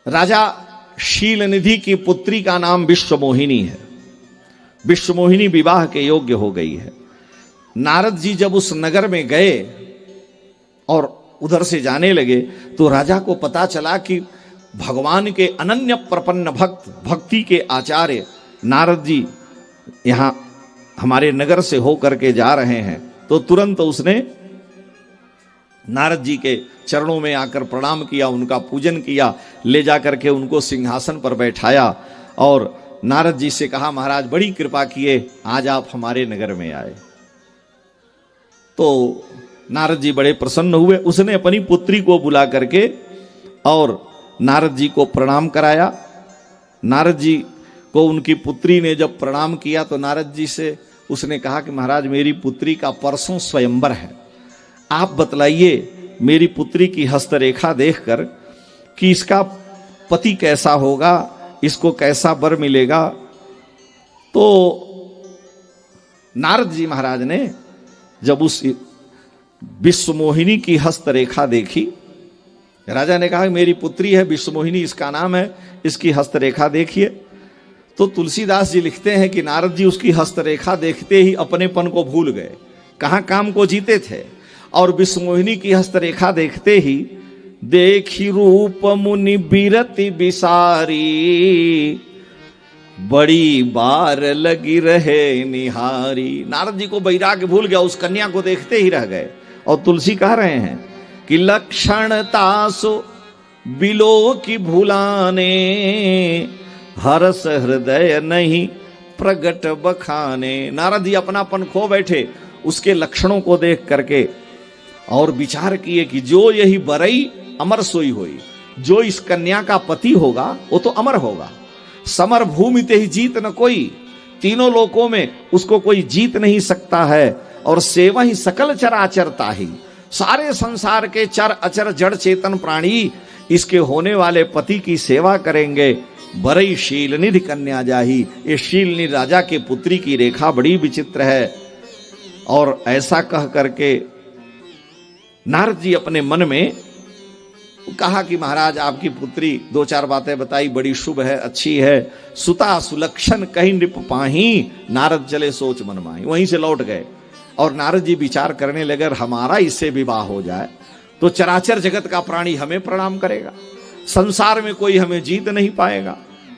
राजा शीलनिधि की पुत्री का नाम विश्वमोहिनी है। विश्वमोहिनी विवाह के योग्य हो गई है। नारद जी जब उस नगर में गए और उधर से जाने लगे तो राजा को पता चला कि भगवान के अनन्य प्रपन्न भक्त, भक्ति के आचार्य नारद जी यहां हमारे नगर से होकर के जा रहे हैं। तो तुरंत उसने नारद जी के चरणों में आकर प्रणाम किया, उनका पूजन किया, ले जाकर के उनको सिंहासन पर बैठाया और नारद जी से कहा, महाराज बड़ी कृपा किए, आज आप हमारे नगर में आए। तो नारद जी बड़े प्रसन्न हुए। उसने अपनी पुत्री को बुला करके और नारद जी को प्रणाम कराया। नारद जी को उनकी पुत्री ने जब प्रणाम किया तो नारद जी से उसने कहा कि महाराज मेरी पुत्री का परसों स्वयंवर है, आप बतलाइए मेरी पुत्री की हस्तरेखा देखकर कि इसका पति कैसा होगा, इसको कैसा वर मिलेगा। तो नारद जी महाराज ने जब उस विश्वमोहिनी की हस्तरेखा देखी, राजा ने कहा मेरी पुत्री है विश्वमोहिनी, इसका नाम है, इसकी हस्तरेखा देखिए। तो तुलसीदास जी लिखते हैं कि नारद जी उसकी हस्तरेखा देखते ही अपनेपन को भूल गए, कहां काम को जीते थे, और विश्वमोहिनी की हस्तरेखा देखते ही देखी रूप मुनि बिरति बिसारी, बड़ी बार लगी रहे निहारी। नारद जी को वैराग्य भूल गया, उस कन्या को देखते ही रह गए। और तुलसी कह रहे हैं कि लक्षणता सो बिलो की भूलाने, हरस हृदय नहीं प्रगट बखाने। नारद जी अपनापन खो बैठे उसके लक्षणों को देख करके और विचार किए कि जो यही बरई अमर सोई होई, जो इस कन्या का पति होगा वो तो अमर होगा। समर भूमि ते ही जीत न कोई, तीनों लोकों में उसको कोई जीत नहीं सकता है। और सेवा ही सकल चराचरता ही, सारे संसार के चर अचर जड़ चेतन प्राणी इसके होने वाले पति की सेवा करेंगे। बरई शील निधि कन्या जाही, ये शील निधि राजा के पुत्री की रेखा बड़ी विचित्र है। और ऐसा कह करके नारद जी अपने मन में कहा कि महाराज आपकी पुत्री दो चार बातें बताई, बड़ी शुभ है, अच्छी है। सुता सुलक्षण कहीं नृप पाही, नारद चले सोच मन माही। वहीं से लौट गए और नारद जी विचार करने लगे, अगर हमारा इससे विवाह हो जाए तो चराचर जगत का प्राणी हमें प्रणाम करेगा, संसार में कोई हमें जीत नहीं पाएगा।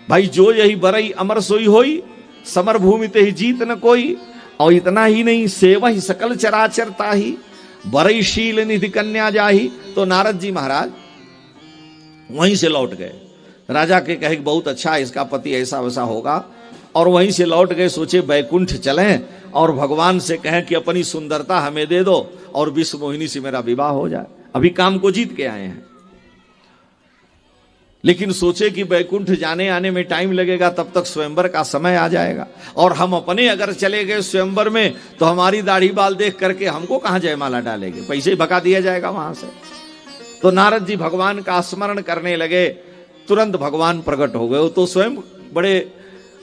भाई जो यही बरई अमर सोई होई, समर भूमि ते ही जीत न कोई। और इतना ही नहीं, सेवा ही सकल चराचरता ही, बरई शील निधि कन्या जाही। तो नारद जी महाराज वहीं से लौट गए। राजा के कहे बहुत अच्छा, इसका पति ऐसा वैसा होगा, और वहीं से लौट गए। सोचे बैकुंठ चलें और भगवान से कहें कि अपनी सुंदरता हमें दे दो और विश्वमोहिनी से मेरा विवाह हो जाए। अभी काम को जीत के आए हैं, लेकिन सोचे कि बैकुंठ जाने आने में टाइम लगेगा, तब तक स्वयंवर का समय आ जाएगा। और हम अपने अगर चले गए स्वयंवर में तो हमारी दाढ़ी बाल देख करके हमको कहां जयमाला डालेंगे, पैसे ही भगा दिया जाएगा वहां से। तो नारद जी भगवान का स्मरण करने लगे, तुरंत भगवान प्रकट हो गए। वो तो स्वयं बड़े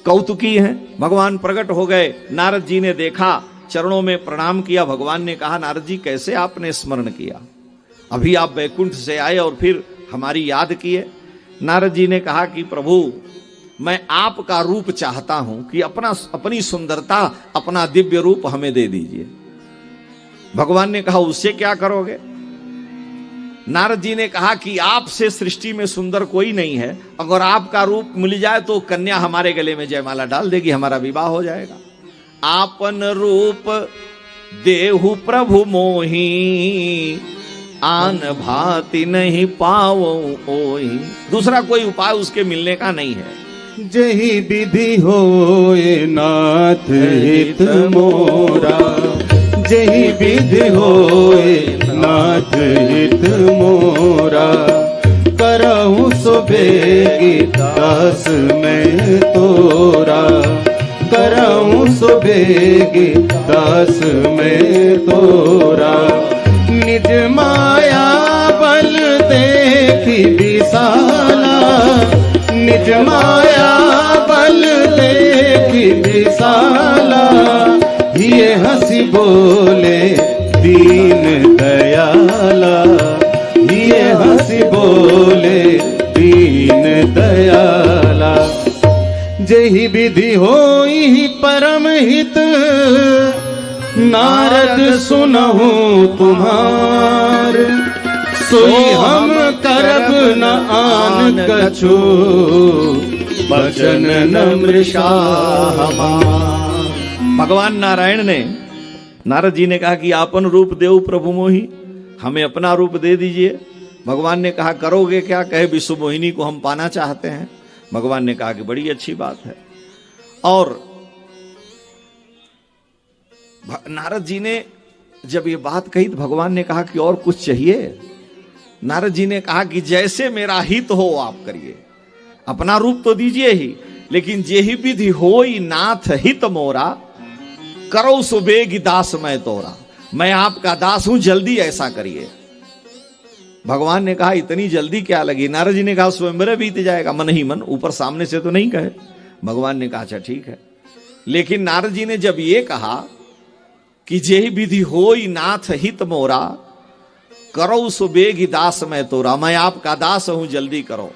कौतुकी हैं। भगवान प्रकट हो गए, नारद जी ने देखा, चरणों में प्रणाम किया। भगवान ने कहा, नारद जी कैसे आपने स्मरण किया, अभी आप बैकुंठ से आए और फिर हमारी याद किए। नारद जी ने कहा कि प्रभु मैं आपका रूप चाहता हूं कि अपनी सुंदरता, अपना दिव्य रूप हमें दे दीजिए। भगवान ने कहा उससे क्या करोगे। नारद जी ने कहा कि आपसे सृष्टि में सुंदर कोई नहीं है, अगर आपका रूप मिल जाए तो कन्या हमारे गले में जयमाला डाल देगी, हमारा विवाह हो जाएगा। आपन रूप देहु प्रभु मोही, आन भांति नहीं पावो ओही। दूसरा कोई उपाय उसके मिलने का नहीं है। जही विधि होए नाथ हित मोरा, जही विधि होए नाथ हित मोरा, करहु सो बेगी दास मैं तोरा, करहु सो बेगी दास मैं तोरा। निज माया बल देखी विशाला, निज माया बल देखी विशाला, ये हंसी बोले दीन दयाला, ये हंसी बोले दीन दयाला। जही विधि होई परम हित, नारद सुनहु तुम्हार, सोई हम करब न आन कछु, बचन न मृषा हमार। भगवान नारायण ने, नारद जी ने कहा कि आपन रूप देव प्रभु मोही, हमें अपना रूप दे दीजिए। भगवान ने कहा करोगे क्या? कहे विश्व मोहिनी को हम पाना चाहते हैं। भगवान ने कहा कि बड़ी अच्छी बात है। और नारद जी ने जब ये बात कही तो भगवान ने कहा कि और कुछ चाहिए? नारद जी ने कहा कि जैसे मेरा हित हो आप करिए, अपना रूप तो दीजिए ही, लेकिन जेहि विधि होई नाथ हित मोरा, करो सुबेग दास मैं तोरा। मैं आपका दास हूं, जल्दी ऐसा करिए। भगवान ने कहा इतनी जल्दी क्या लगी? नारद जी ने कहा स्वयंवरे बीत जाएगा, मन ही मन, ऊपर सामने से तो नहीं कहे। भगवान ने कहा अच्छा ठीक है। लेकिन नारद जी ने जब ये कहा कि जेहि विधि होई नाथ हित मोरा, करो सुबेग दास मैं तोरा, मैं आपका दास हूं, जल्दी करो।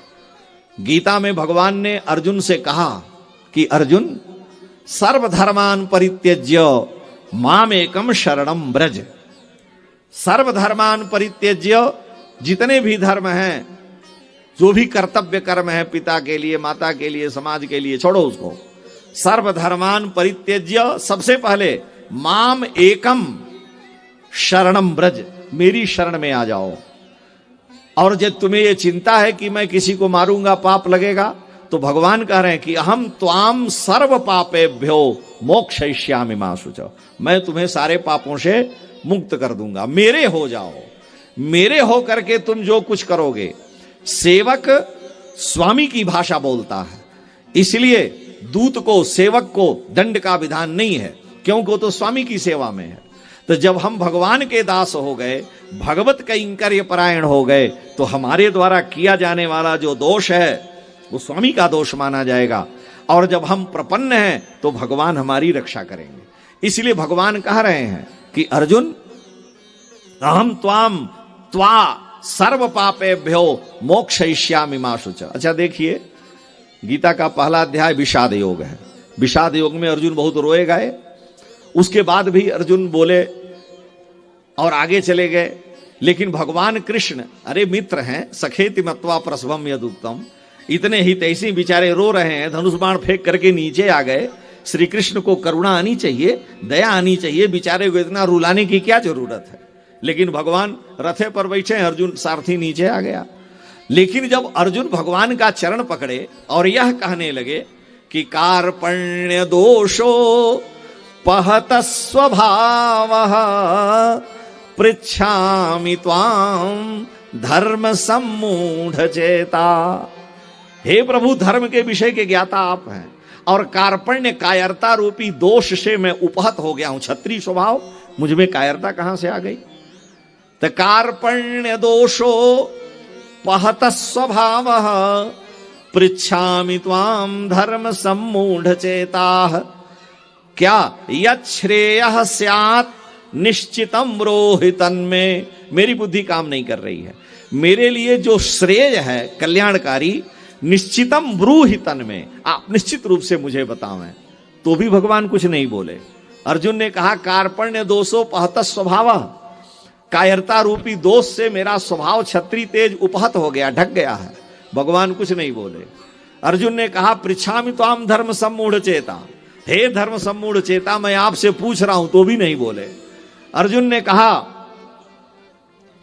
गीता में भगवान ने अर्जुन से कहा कि अर्जुन सर्वधर्मान परित्यज्य माम एकम शरणम ब्रज। सर्वधर्मान परित्यज्य, जितने भी धर्म हैं, जो भी कर्तव्य कर्म है पिता के लिए, माता के लिए, समाज के लिए, छोड़ो उसको। सर्वधर्मान परित्यज्य, सबसे पहले माम एकम शरणम ब्रज, मेरी शरण में आ जाओ। और जब तुम्हें यह चिंता है कि मैं किसी को मारूंगा पाप लगेगा, तो भगवान कह रहे हैं कि अहम त्वाम सर्व पापेभ्यो मोक्षयिष्यामि मा शुचौ, मैं तुम्हें सारे पापों से मुक्त कर दूंगा, मेरे हो जाओ। मेरे हो करके तुम जो कुछ करोगे। सेवक स्वामी की भाषा बोलता है, इसलिए दूत को, सेवक को दंड का विधान नहीं है, क्योंकि वो तो स्वामी की सेवा में है। तो जब हम भगवान के दास हो गए, भगवत कैंकर्य परायण हो गए, तो हमारे द्वारा किया जाने वाला जो दोष है वो स्वामी का दोष माना जाएगा। और जब हम प्रपन्न हैं तो भगवान हमारी रक्षा करेंगे। इसलिए भगवान कह रहे हैं कि अर्जुन अहम त्वाम त्वा सर्व पापेभ्यो मोक्षयिष्यामि मा शुचौ। अच्छा देखिए, गीता का पहला अध्याय विषाद योग है। विषाद योग में अर्जुन बहुत रोए गए। उसके बाद भी अर्जुन बोले और आगे चले गए। लेकिन भगवान कृष्ण, अरे मित्र हैं, सखेति मत्वा प्रसभम यदुक्तम, इतने ही तैसी बेचारे रो रहे हैं, धनुष बाण फेंक करके नीचे आ गए। श्री कृष्ण को करुणा आनी चाहिए, दया आनी चाहिए, बेचारे को इतना रुलाने की क्या जरूरत है। लेकिन भगवान रथे पर बैठे, अर्जुन सारथी नीचे आ गया। लेकिन जब अर्जुन भगवान का चरण पकड़े और यह कहने लगे कि कार्पण्य दोषो पहत स्वभावः पृच्छामि त्वाम धर्म सम्मूढ़ चेता। हे प्रभु, धर्म के विषय के ज्ञाता आप हैं, और कार्पण्य कायरता रूपी दोष से मैं उपहत हो गया हूं। क्षत्रिय स्वभाव, मुझ में कायरता कहां से आ गई? तो कार्पण्य दोषो पहत स्वभावः पृच्छामि त्वाम धर्म सम्मूढ़ चेताः। क्या यच्छ्रेयः स्यात् निश्चितम रोहितन में, मेरी बुद्धि काम नहीं कर रही है। मेरे लिए जो श्रेय है, कल्याणकारी, निश्चितम ब्रूहितन में, आप निश्चित रूप से मुझे बतावें। तो भी भगवान कुछ नहीं बोले। अर्जुन ने कहा कार्पण्य दोषो पहत स्वभावः, कायरता रूपी दोष से मेरा स्वभाव क्षत्रिय तेज उपहत हो गया, ढक गया है। भगवान कुछ नहीं बोले। अर्जुन ने कहा पृच्छामि त्वाम धर्म सम्मूढ़ चेता, हे धर्म सम्मूढ़ चेता, मैं आपसे पूछ रहा हूं, तो भी नहीं बोले। अर्जुन ने कहा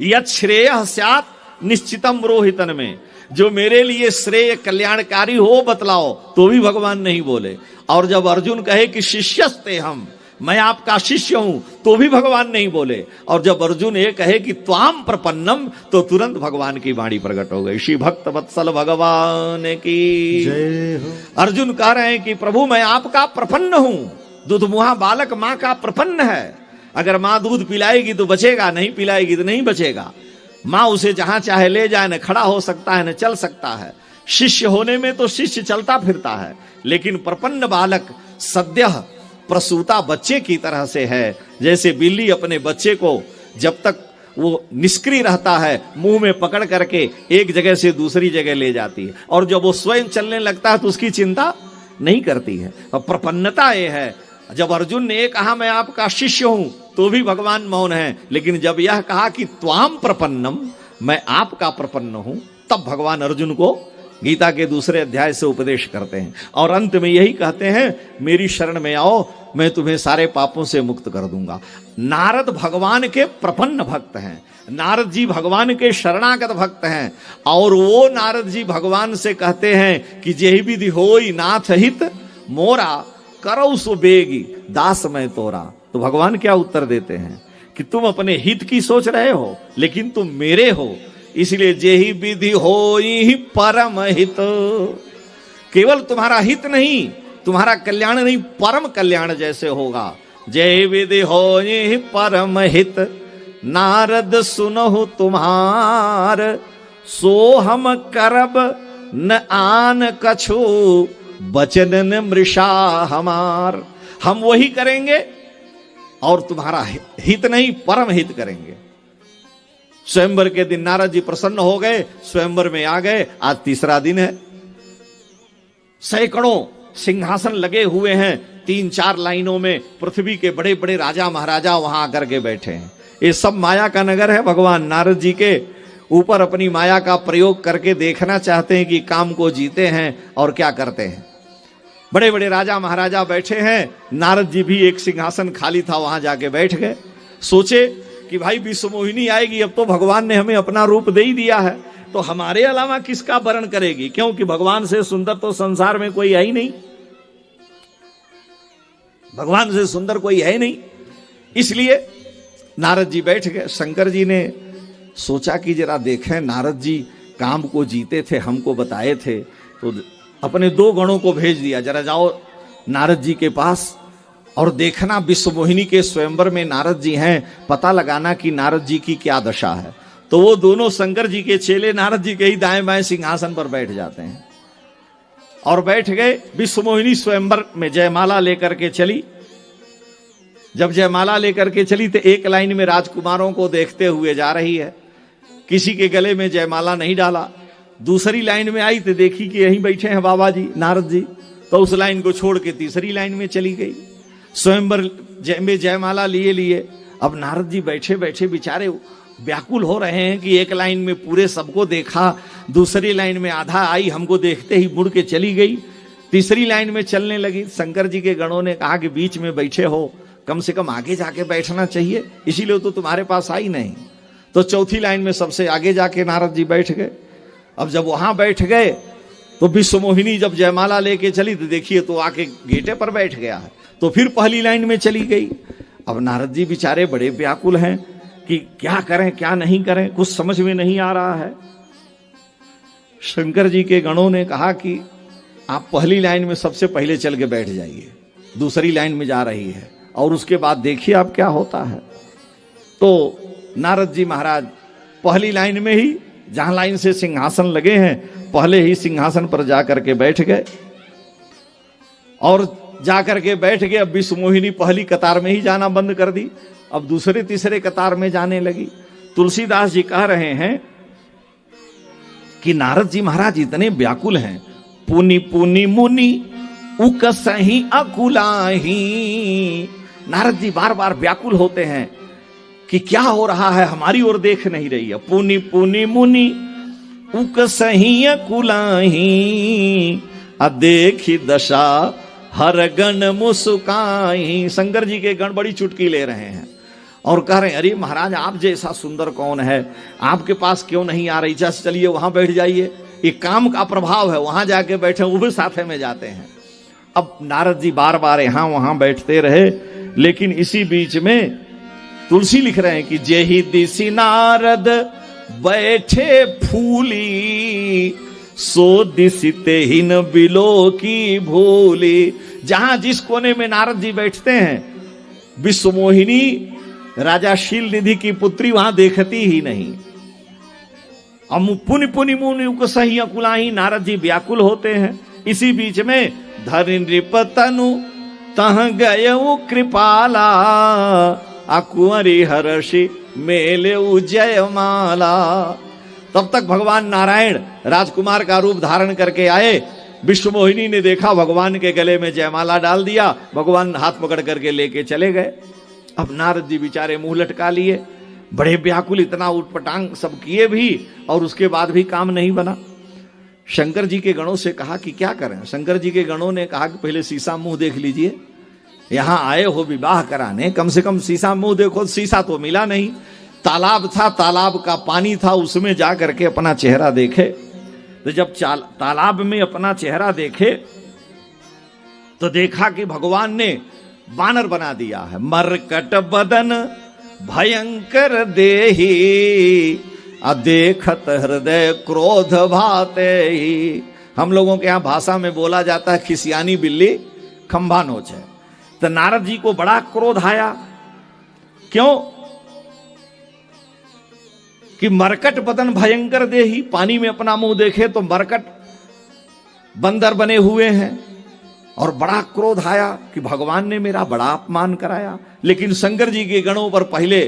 यत् श्रेयः स्यात् निश्चितम रोहितन में, जो मेरे लिए श्रेय कल्याणकारी हो बतलाओ, तो भी भगवान नहीं बोले। और जब अर्जुन कहे कि शिष्यस्ते हम, मैं आपका शिष्य हूं, तो भी भगवान नहीं बोले। और जब अर्जुन ये कहे कि त्वाम प्रपन्नम, तो तुरंत भगवान की वाणी प्रकट हो गई। श्री भक्त वत्सल भगवान की जय हो। अर्जुन कह रहे हैं कि प्रभु मैं आपका प्रपन्न हूं। दुधमुहा बालक मां का प्रपन्न है। अगर मां दूध पिलाएगी तो बचेगा, नहीं पिलाएगी तो नहीं बचेगा। मां उसे जहां चाहे ले जाए, न खड़ा हो सकता है न चल सकता है। शिष्य होने में तो शिष्य चलता फिरता है, लेकिन प्रपन्न बालक सद्यः प्रसूता बच्चे की तरह से है। जैसे बिल्ली अपने बच्चे को जब तक वो निष्क्रिय रहता है, मुंह में पकड़ करके एक जगह से दूसरी जगह ले जाती है, और जब वो स्वयं चलने लगता है तो उसकी चिंता नहीं करती है। और प्रपन्नता ये है। जब अर्जुन ने कहा मैं आपका शिष्य हूं, तो भी भगवान मौन है। लेकिन जब यह कहा कि त्वाम प्रपन्नम, मैं आपका प्रपन्न हूं, तब भगवान अर्जुन को गीता के दूसरे अध्याय से उपदेश करते हैं। और अंत में यही कहते हैं, मेरी शरण में आओ, मैं तुम्हें सारे पापों से मुक्त कर दूंगा। नारद भगवान के प्रपन्न भक्त हैं, नारद जी भगवान के शरणागत भक्त हैं, और वो नारद जी भगवान से कहते हैं कि जेहि विधि होई नाथ हित मोरा करौ सो बेगी दास मैं तोरा। तो भगवान क्या उत्तर देते हैं कि तुम अपने हित की सोच रहे हो, लेकिन तुम मेरे हो, इसलिए जेहि विधि होई परम हित। केवल तुम्हारा हित नहीं, तुम्हारा कल्याण नहीं, परम कल्याण जैसे होगा। जय विधि होई परम हित नारद सुनहु तुम्हार, सो हम करब न आन कछु बचन मृषा हमार। हम वही करेंगे और तुम्हारा हित नहीं, परम हित करेंगे। स्वयंवर के दिन नारद जी प्रसन्न हो गए, स्वयंवर में आ गए। आज तीसरा दिन है, सैकड़ों सिंहासन लगे हुए हैं, 3-4 लाइनों में पृथ्वी के बड़े बड़े राजा महाराजा वहां आकर के बैठे हैं। ये सब माया का नगर है। भगवान नारद जी के ऊपर अपनी माया का प्रयोग करके देखना चाहते हैं कि काम को जीते हैं और क्या करते हैं। बड़े बड़े राजा महाराजा बैठे हैं, नारद जी भी एक सिंहासन खाली था, वहां जाके बैठ गए। सोचे कि भाई विश्वमोहिनी आएगी, अब तो भगवान ने हमें अपना रूप दे ही दिया है, तो हमारे अलावा किसका वर्ण करेगी, क्योंकि भगवान से सुंदर तो संसार में कोई है ही नहीं, भगवान से सुंदर कोई है नहीं। इसलिए नारद जी बैठ गए। शंकर जी ने सोचा कि जरा देखें, नारद जी काम को जीते थे, हमको बताए थे, तो अपने 2 गणों को भेज दिया, जरा जाओ नारद जी के पास और देखना विश्वमोहिनी के स्वयंवर में नारद जी हैं, पता लगाना कि नारद जी की क्या दशा है। तो वो दोनों शंकर जी के चेले नारद जी के ही दाएं बाएं सिंहासन पर बैठ जाते हैं और बैठ गए। विश्वमोहिनी स्वयंवर में जयमाला लेकर के चली। जब जयमाला लेकर के चली तो एक लाइन में राजकुमारों को देखते हुए जा रही है, किसी के गले में जयमाला नहीं डाला। दूसरी लाइन में आई तो देखी कि यहीं बैठे हैं बाबा जी नारद जी, तो उस लाइन को छोड़ के तीसरी लाइन में चली गई। स्वयंवर में जयमाला लिए लिए अब नारद जी बैठे बैठे बेचारे व्याकुल हो रहे हैं कि एक लाइन में पूरे सबको देखा, दूसरी लाइन में आधा आई, हमको देखते ही मुड़ के चली गई, तीसरी लाइन में चलने लगी। शंकर जी के गणों ने कहा कि बीच में बैठे हो, कम से कम आगे जाके बैठना चाहिए, इसीलिए तो तुम्हारे पास आई नहीं। तो चौथी लाइन में सबसे आगे जाके नारद जी बैठ गए। अब जब वहां बैठ गए तो विश्वमोहिनी जब जयमाला लेके चली तो देखिए तो आके गेटे पर बैठ गया है, तो फिर पहली लाइन में चली गई। अब नारद जी बेचारे बड़े व्याकुल हैं कि क्या करें क्या नहीं करें, कुछ समझ में नहीं आ रहा है। शंकर जी के गणों ने कहा कि आप पहली लाइन में सबसे पहले चल के बैठ जाइए, दूसरी लाइन में जा रही है, और उसके बाद देखिए आप क्या होता है। तो नारद जी महाराज पहली लाइन में ही, जहां लाइन से सिंहासन लगे हैं, पहले ही सिंहासन पर जाकर के बैठ गए और जाकर के बैठ गए। अब विश्वमोहिनी पहली कतार में ही जाना बंद कर दी, अब दूसरे तीसरे कतार में जाने लगी। तुलसीदास जी कह रहे हैं कि नारद जी महाराज इतने व्याकुल हैं, पुनि पुनि मुनि उकसही अकुलाही। नारद जी बार बार व्याकुल होते हैं कि क्या हो रहा है, हमारी ओर देख नहीं रही है। पुनि पुनि मुनि उकसही अकुलाही, अदेखी दशा हर गण मुस्काई। शंकर जी के गण बड़ी चुटकी ले रहे हैं और कह रहे हैं अरे महाराज आप जैसा सुंदर कौन है, आपके पास क्यों नहीं आ रही, चलिए वहां बैठ जाइए। ये काम का प्रभाव है, वहां जाके बैठे, वो भी साथे में जाते हैं। अब नारद जी बार बार यहां वहां बैठते रहे, लेकिन इसी बीच में तुलसी लिख रहे हैं कि जेहि दिसि नारद बैठे फूली, सो दिसि तेहिन बिलो की भूली। जहां जिस कोने में नारद जी बैठते हैं, विश्वमोहिनी राजा शील निधि की पुत्री वहां देखती ही नहीं। पुनि पुनि मुनि उकसही अकुलाही, नारद जी व्याकुल होते हैं। इसी बीच में धरि नृपतनु तह गयउ कृपाला, अकुंवरी हर्षि मेले जयमाला। तब तक भगवान नारायण राजकुमार का रूप धारण करके आए। विश्वमोहिनी ने देखा, भगवान के गले में जयमाला डाल दिया, भगवान हाथ पकड़ करके लेके चले गए। अब नारद जी बेचारे मुंह लटका लिए, बड़े व्याकुल, इतना उटपटांग सब किए भी और उसके बाद भी काम नहीं बना। शंकर जी के गणों से कहा कि क्या करें। शंकर जी के गणों ने कहा कि पहले शीशा मुंह देख लीजिए, यहां आए हो विवाह कराने, कम से कम शीशा मुंह देखो। शीशा तो मिला नहीं, तालाब था, तालाब का पानी था, उसमें जा करके अपना चेहरा देखे। तो जब तालाब में अपना चेहरा देखे तो देखा कि भगवान ने बानर बना दिया है। मरकट बदन भयंकर देही, देखत हृदय क्रोध भाते ही। हम लोगों के यहां भाषा में बोला जाता है खिसियानी बिल्ली खंभा नोच है। तो नारद जी को बड़ा क्रोध आया। क्यों? कि मरकट बदन भयंकर देही, पानी में अपना मुंह देखे तो मरकट बंदर बने हुए हैं, और बड़ा क्रोध आया कि भगवान ने मेरा बड़ा अपमान कराया। लेकिन शंकर जी के गणों पर पहले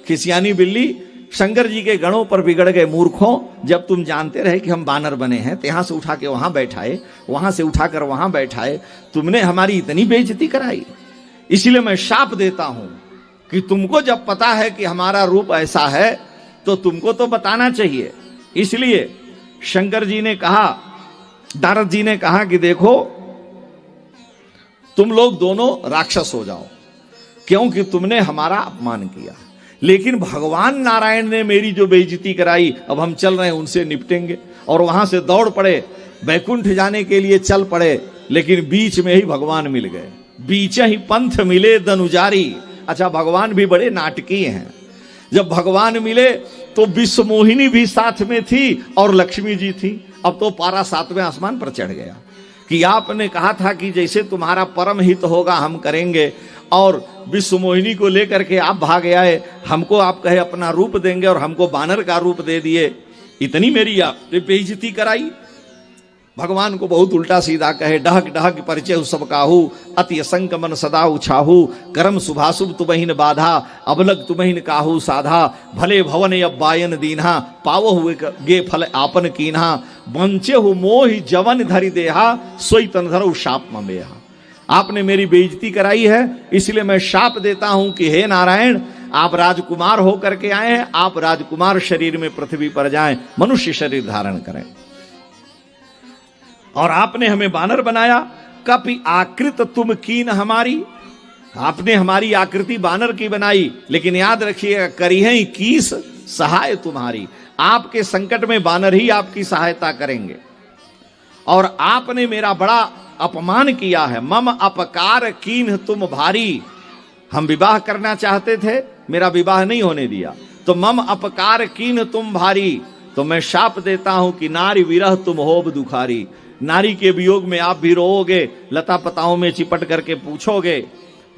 खिसियानी बिल्ली, शंकर जी के गणों पर बिगड़ गए मूर्खों। जब तुम जानते रहे कि हम बानर बने हैं तो यहां से उठा के वहां बैठाए, वहां से उठाकर वहां बैठाए, तुमने हमारी इतनी बेइज्जती कराई। इसलिए मैं शाप देता हूं कि तुमको जब पता है कि हमारा रूप ऐसा है तो तुमको तो बताना चाहिए। इसलिए शंकर जी ने कहा, नारद जी ने कहा कि देखो तुम लोग दोनों राक्षस हो जाओ, क्योंकि तुमने हमारा अपमान किया। लेकिन भगवान नारायण ने मेरी जो बेइज्जती कराई, अब हम चल रहे हैं उनसे निपटेंगे। और वहां से दौड़ पड़े, बैकुंठ जाने के लिए चल पड़े, लेकिन बीच में ही भगवान मिल गए। बीच ही पंथ मिले दनुजारी। अच्छा, भगवान भी बड़े नाटकीय हैं। जब भगवान मिले तो विश्व मोहिनी भी साथ में थी और लक्ष्मी जी थी। अब तो पारा 7वें आसमान पर चढ़ गया कि आपने कहा था कि जैसे तुम्हारा परम हित होगा हम करेंगे, और विश्व मोहिनी को लेकर के आप भाग आए। हमको आप कहे अपना रूप देंगे और हमको बानर का रूप दे दिए। इतनी मेरी आपने बेइज्जती कराई। भगवान को बहुत उल्टा सीधा कहे, डहक डहक परिचय सब काहू, अति असंक मन सदा उछाहू, करम शुभाशुभ तुमहिन बाधा, अबलग तुमहिन काहू साधा, भले भवन अब बायन दीन्हा, पावो हुए गे फल आपन कीन्हा, बंचे हो मोहि जवन धरि देहा, सोई तन धरऊ शाप ममेहा। आपने मेरी बेइज्जती कराई है, इसलिए मैं शाप देता हूं कि हे नारायण, आप राजकुमार होकर के आए हैं, आप राजकुमार शरीर में पृथ्वी पर जाएं, मनुष्य शरीर धारण करें। और आपने हमें बानर बनाया। कपि आकृत तुम कीन हमारी, आपने हमारी आकृति बानर की बनाई, लेकिन याद रखिएगा करिहे कीस सहाय तुम्हारी। आपके संकट में बानर ही आपकी सहायता करेंगे। और आपने मेरा बड़ा अपमान किया है। मम अपकार कीन तुम भारी, हम विवाह करना चाहते थे, मेरा विवाह नहीं होने दिया, तो मम अपकार कीन तुम भारी। तो मैं शाप देता हूं कि नारी विरह तुम होब दुखारी, नारी के वियोग में आप भी रोओगे, लता पताओं में चिपट करके पूछोगे।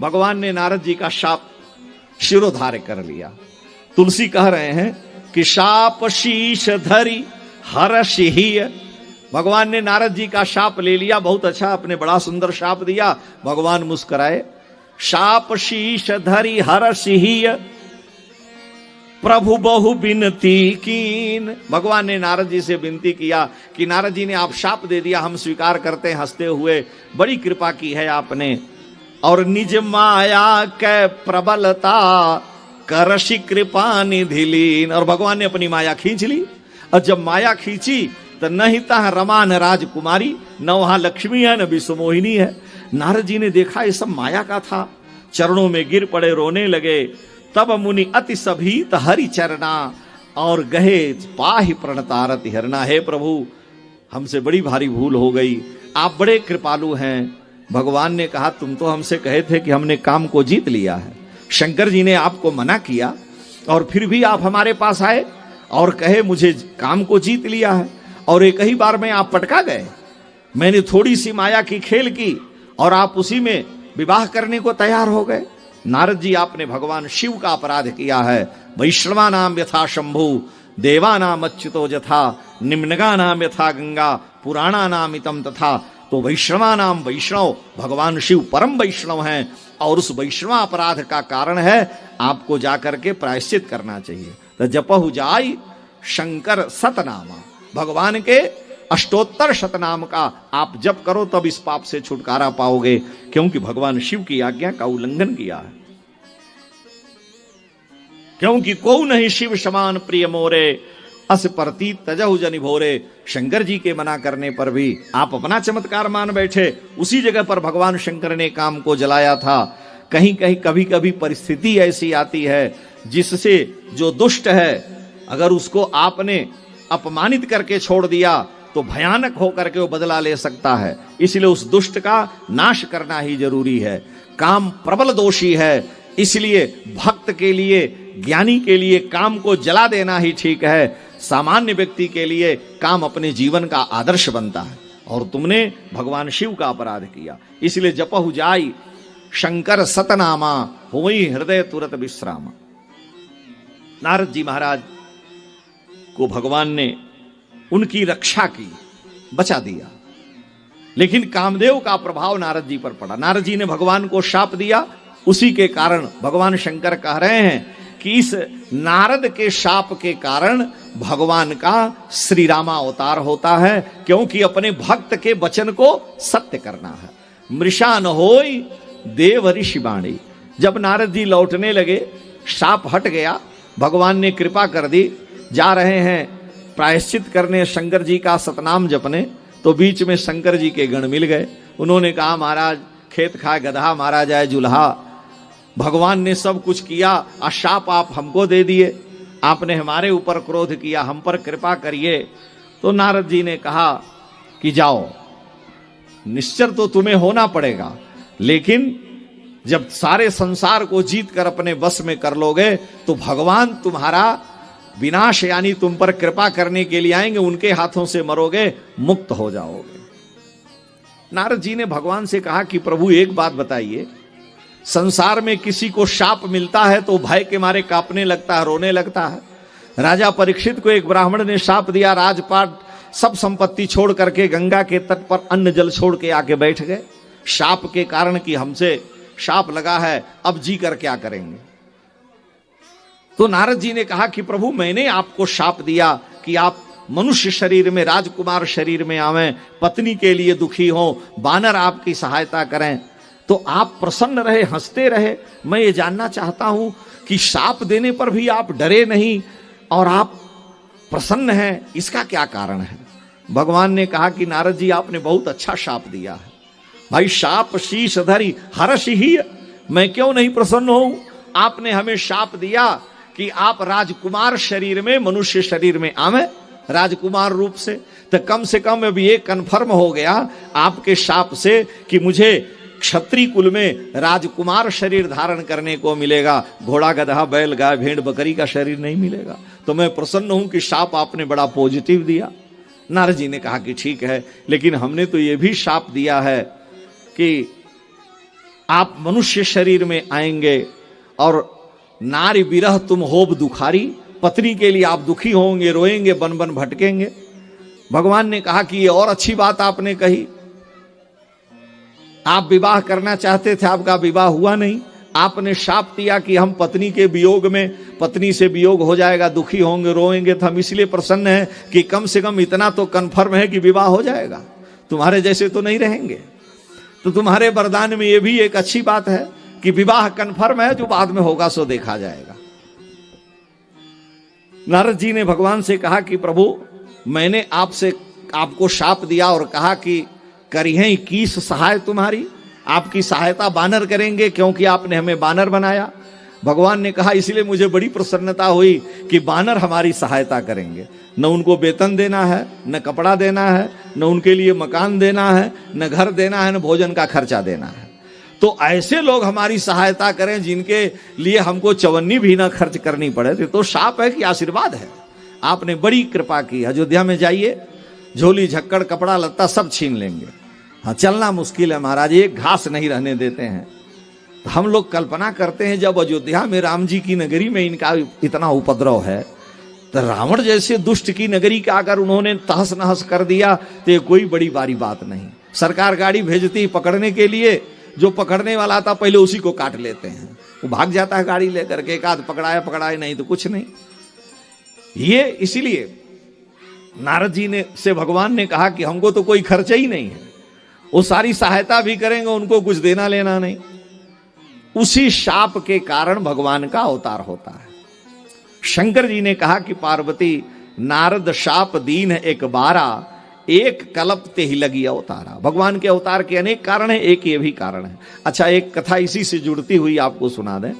भगवान ने नारद जी का शाप शिरोधार्य कर लिया। तुलसी कह रहे हैं कि शाप शीश धरी हर्षिय। भगवान ने नारद जी का शाप ले लिया। बहुत अच्छा, आपने बड़ा सुंदर शाप दिया। भगवान मुस्कुराए। शाप शीश धरी हर्षिय, प्रभु बहु बिनती कीन। भगवान ने नारद जी से विनती किया कि नारद जी ने आप शाप दे दिया, हम स्वीकार करते हैं हंसते हुए, बड़ी कृपा की है आपने। और निज माया कै प्रबलता करशि कृपा निधि लीन। और भगवान ने अपनी माया खींच ली। और जब माया खींची तो नहीं तह रमा न राजकुमारी, न वहां लक्ष्मी है न विश्व मोहिनी है। नारद जी ने देखा ये सब माया का था, चरणों में गिर पड़े, रोने लगे। तब मुनि अति सभीत हरि चरना, और गहे पाहि प्रणतारति हरना। हे प्रभु, हमसे बड़ी भारी भूल हो गई, आप बड़े कृपालु हैं। भगवान ने कहा तुम तो हमसे कहे थे कि हमने काम को जीत लिया है। शंकर जी ने आपको मना किया और फिर भी आप हमारे पास आए और कहे मुझे काम को जीत लिया है, और एक ही बार में आप पटका गए। मैंने थोड़ी सी माया की खेल की और आप उसी में विवाह करने को तैयार हो गए। नारद जी, आपने भगवान शिव का अपराध किया है। वैष्णवा नाम यथा शंभु, देवा नाम अच्युतो यथा, निम्नगा नाम यथा गंगा, पुराणा नाम इतम तथा। तो वैष्णवा नाम वैष्णव, भगवान शिव परम वैष्णव हैं, और उस वैष्णवा अपराध का कारण है आपको जाकर के प्रायश्चित करना चाहिए। तो जपहु जाय शंकर सतनामा, भगवान के अष्टोत्तर शतनाम का आप जप करो, तब इस पाप से छुटकारा पाओगे, क्योंकि भगवान शिव की आज्ञा का उल्लंघन किया है। क्योंकि को नहीं शिव समान प्रिय मोरे, अस परती तजहु जनि भोरे। शंकर जी के मना करने पर भी आप अपना चमत्कार मान बैठे। उसी जगह पर भगवान शंकर ने काम को जलाया था। कहीं कहीं कभी कभी परिस्थिति ऐसी आती है जिससे जो दुष्ट है अगर उसको आपने अपमानित करके छोड़ दिया तो भयानक होकर के वो बदला ले सकता है। इसलिए उस दुष्ट का नाश करना ही जरूरी है। काम प्रबल दोषी है, इसलिए भक्त के लिए, ज्ञानी के लिए काम को जला देना ही ठीक है। सामान्य व्यक्ति के लिए काम अपने जीवन का आदर्श बनता है। और तुमने भगवान शिव का अपराध किया, इसलिए जपहु जाई शंकर सतनामा, होई हृदय तुरत विश्रामा। नारद जी महाराज को भगवान ने उनकी रक्षा की, बचा दिया, लेकिन कामदेव का प्रभाव नारद जी पर पड़ा। नारद जी ने भगवान को शाप दिया, उसी के कारण भगवान शंकर कह रहे हैं कि इस नारद के शाप के कारण भगवान का श्री रामा अवतार होता है, क्योंकि अपने भक्त के वचन को सत्य करना है। मृषा न होई देव ऋषि वाणी। जब नारद जी लौटने लगे, शाप हट गया, भगवान ने कृपा कर दी। जा रहे हैं प्रायश्चित करने शंकर जी का सतनाम जपने, तो बीच में शंकर जी के गण मिल गए। उन्होंने कहा महाराज खेत खाए गधा मारा जाए जुल्हा, भगवान ने सब कुछ किया, शाप आप हमको दे दिए, आपने हमारे ऊपर क्रोध किया, हम पर कृपा करिए। तो नारद जी ने कहा कि जाओ, निश्चर तो तुम्हें होना पड़ेगा, लेकिन जब सारे संसार को जीत कर अपने वश में कर लोगे तो भगवान तुम्हारा विनाश यानी तुम पर कृपा करने के लिए आएंगे, उनके हाथों से मरोगे, मुक्त हो जाओगे। नारद जी ने भगवान से कहा कि प्रभु एक बात बताइए, संसार में किसी को शाप मिलता है तो भय के मारे कांपने लगता है, रोने लगता है। राजा परीक्षित को एक ब्राह्मण ने शाप दिया, राजपाट सब संपत्ति छोड़ करके गंगा के तट पर अन्न जल छोड़ के आके बैठ गए, शाप के कारण कि हमसे शाप लगा है, अब जी कर क्या करेंगे। तो नारद जी ने कहा कि प्रभु मैंने आपको शाप दिया कि आप मनुष्य शरीर में, राजकुमार शरीर में आवें, पत्नी के लिए दुखी हो, बानर आपकी सहायता करें, तो आप प्रसन्न रहे, हंसते रहे। मैं ये जानना चाहता हूं कि शाप देने पर भी आप डरे नहीं और आप प्रसन्न हैं, इसका क्या कारण है। भगवान ने कहा कि नारद जी आपने बहुत अच्छा शाप दिया है। भाई शाप शीश धरी हर्ष ही, मैं क्यों नहीं प्रसन्न हूं। आपने हमें शाप दिया कि आप राजकुमार शरीर में, मनुष्य शरीर में आवे राजकुमार रूप से, तो कम से कम अभी ये कन्फर्म हो गया आपके शाप से कि मुझे क्षत्रिय कुल में राजकुमार शरीर धारण करने को मिलेगा, घोड़ा गधा बैल गाय भेड़ बकरी का शरीर नहीं मिलेगा। तो मैं प्रसन्न हूं कि शाप आपने बड़ा पॉजिटिव दिया। नारद जी ने कहा कि ठीक है, लेकिन हमने तो ये भी शाप दिया है कि आप मनुष्य शरीर में आएंगे और नारी विरह तुम होब दुखारी, पत्नी के लिए आप दुखी होंगे, रोएंगे, बन बन भटकेंगे। भगवान ने कहा कि ये और अच्छी बात आपने कही, आप विवाह करना चाहते थे, आपका विवाह हुआ नहीं, आपने शाप दिया कि हम पत्नी के वियोग में, पत्नी से वियोग हो जाएगा, दुखी होंगे, रोएंगे, तो हम इसलिए प्रसन्न हैं कि कम से कम इतना तो कन्फर्म है कि विवाह हो जाएगा, तुम्हारे जैसे तो नहीं रहेंगे। तो तुम्हारे वरदान में ये भी एक अच्छी बात है कि विवाह कन्फर्म है, जो बाद में होगा सो देखा जाएगा। नारद जी ने भगवान से कहा कि प्रभु मैंने आपको शाप दिया और कहा कि करिहे 21 सहाय तुम्हारी, आपकी सहायता बानर करेंगे क्योंकि आपने हमें बानर बनाया। भगवान ने कहा इसलिए मुझे बड़ी प्रसन्नता हुई कि बानर हमारी सहायता करेंगे, न उनको वेतन देना है, न कपड़ा देना है, न उनके लिए मकान देना है, न घर देना है, न भोजन का खर्चा देना है। तो ऐसे लोग हमारी सहायता करें जिनके लिए हमको चवन्नी भी ना खर्च करनी पड़े, तो शाप है कि आशीर्वाद है। आपने बड़ी कृपा की। अयोध्या में जाइए, झोली झक्कड़ कपड़ा लत्ता सब छीन लेंगे। हाँ, चलना मुश्किल है महाराज, एक घास नहीं रहने देते हैं। तो हम लोग कल्पना करते हैं जब अयोध्या में राम जी की नगरी में इनका इतना उपद्रव है, तो रावण जैसे दुष्ट की नगरी का अगर उन्होंने तहस नहस कर दिया तो ये कोई बड़ी बारी बात नहीं। सरकार गाड़ी भेजती पकड़ने के लिए, जो पकड़ने वाला था पहले उसी को काट लेते हैं, वो भाग जाता है गाड़ी लेकर के, एक आध पकड़ाए नहीं तो कुछ नहीं। ये इसीलिए नारद जी ने से भगवान ने कहा कि हमको तो कोई खर्चा ही नहीं है, वो सारी सहायता भी करेंगे, उनको कुछ देना लेना नहीं। उसी शाप के कारण भगवान का अवतार होता है। शंकर जी ने कहा कि पार्वती नारद शाप दीन एक बारा, एक कल्प ते ही लगी अवतारा। भगवान के अवतार के अनेक कारण हैं, एक ये भी कारण है। अच्छा, एक कथा इसी से जुड़ती हुई आपको सुना दें।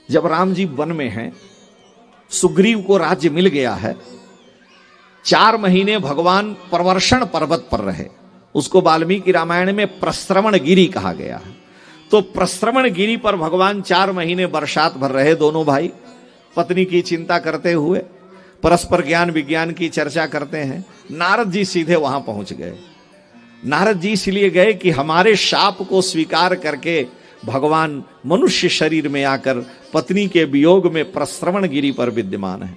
जब राम जी वन में हैं, सुग्रीव को राज्य मिल गया है, 4 महीने भगवान प्रवर्षण पर्वत पर रहे। उसको वाल्मीकि रामायण में प्रश्रवण गिरी कहा गया है। तो प्रश्रवण गिरी पर भगवान 4 महीने बरसात भर रहे, दोनों भाई पत्नी की चिंता करते हुए परस्पर ज्ञान विज्ञान की चर्चा करते हैं। नारद जी सीधे वहां पहुंच गए। नारद जी इसलिए गए कि हमारे शाप को स्वीकार करके भगवान मनुष्य शरीर में आकर पत्नी के वियोग में प्रश्रवण गिरी पर विद्यमान है।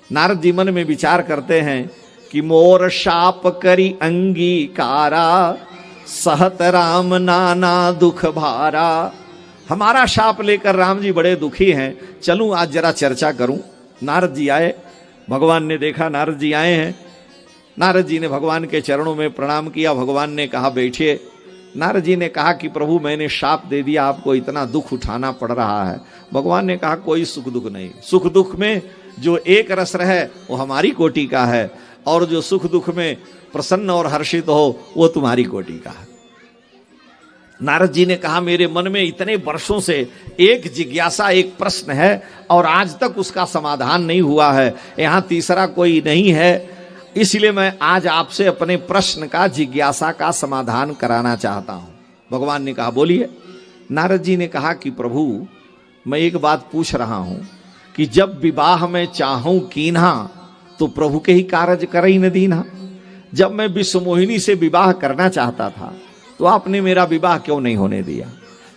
नारद जी मन में विचार करते हैं कि मोर शाप करी अंगीकारा, सहत राम नाना दुख भारा। हमारा शाप लेकर राम जी बड़े दुखी हैं, चलूं आज जरा चर्चा करूं। नारद जी आए, भगवान ने देखा नारद जी आए हैं। नारद जी ने भगवान के चरणों में प्रणाम किया। भगवान ने कहा बैठिए। नारद जी ने कहा कि प्रभु मैंने शाप दे दिया, आपको इतना दुख उठाना पड़ रहा है। भगवान ने कहा कोई सुख दुख नहीं, सुख दुख में जो एक रस है वो हमारी कोटि का है, और जो सुख दुख में प्रसन्न और हर्षित हो वो तुम्हारी कोटि का है। नारद जी ने कहा मेरे मन में इतने वर्षों से एक जिज्ञासा, एक प्रश्न है और आज तक उसका समाधान नहीं हुआ है। यहां तीसरा कोई नहीं है, इसलिए मैं आज आपसे अपने प्रश्न का, जिज्ञासा का समाधान कराना चाहता हूं। भगवान ने कहा बोलिए। नारद जी ने कहा कि प्रभु मैं एक बात पूछ रहा हूं कि जब विवाह में चाहूं कीन्हा तो प्रभु के ही कारज करई न दीन्हा। जब मैं विश्वमोहिनी से विवाह करना चाहता था तो आपने मेरा विवाह क्यों नहीं होने दिया?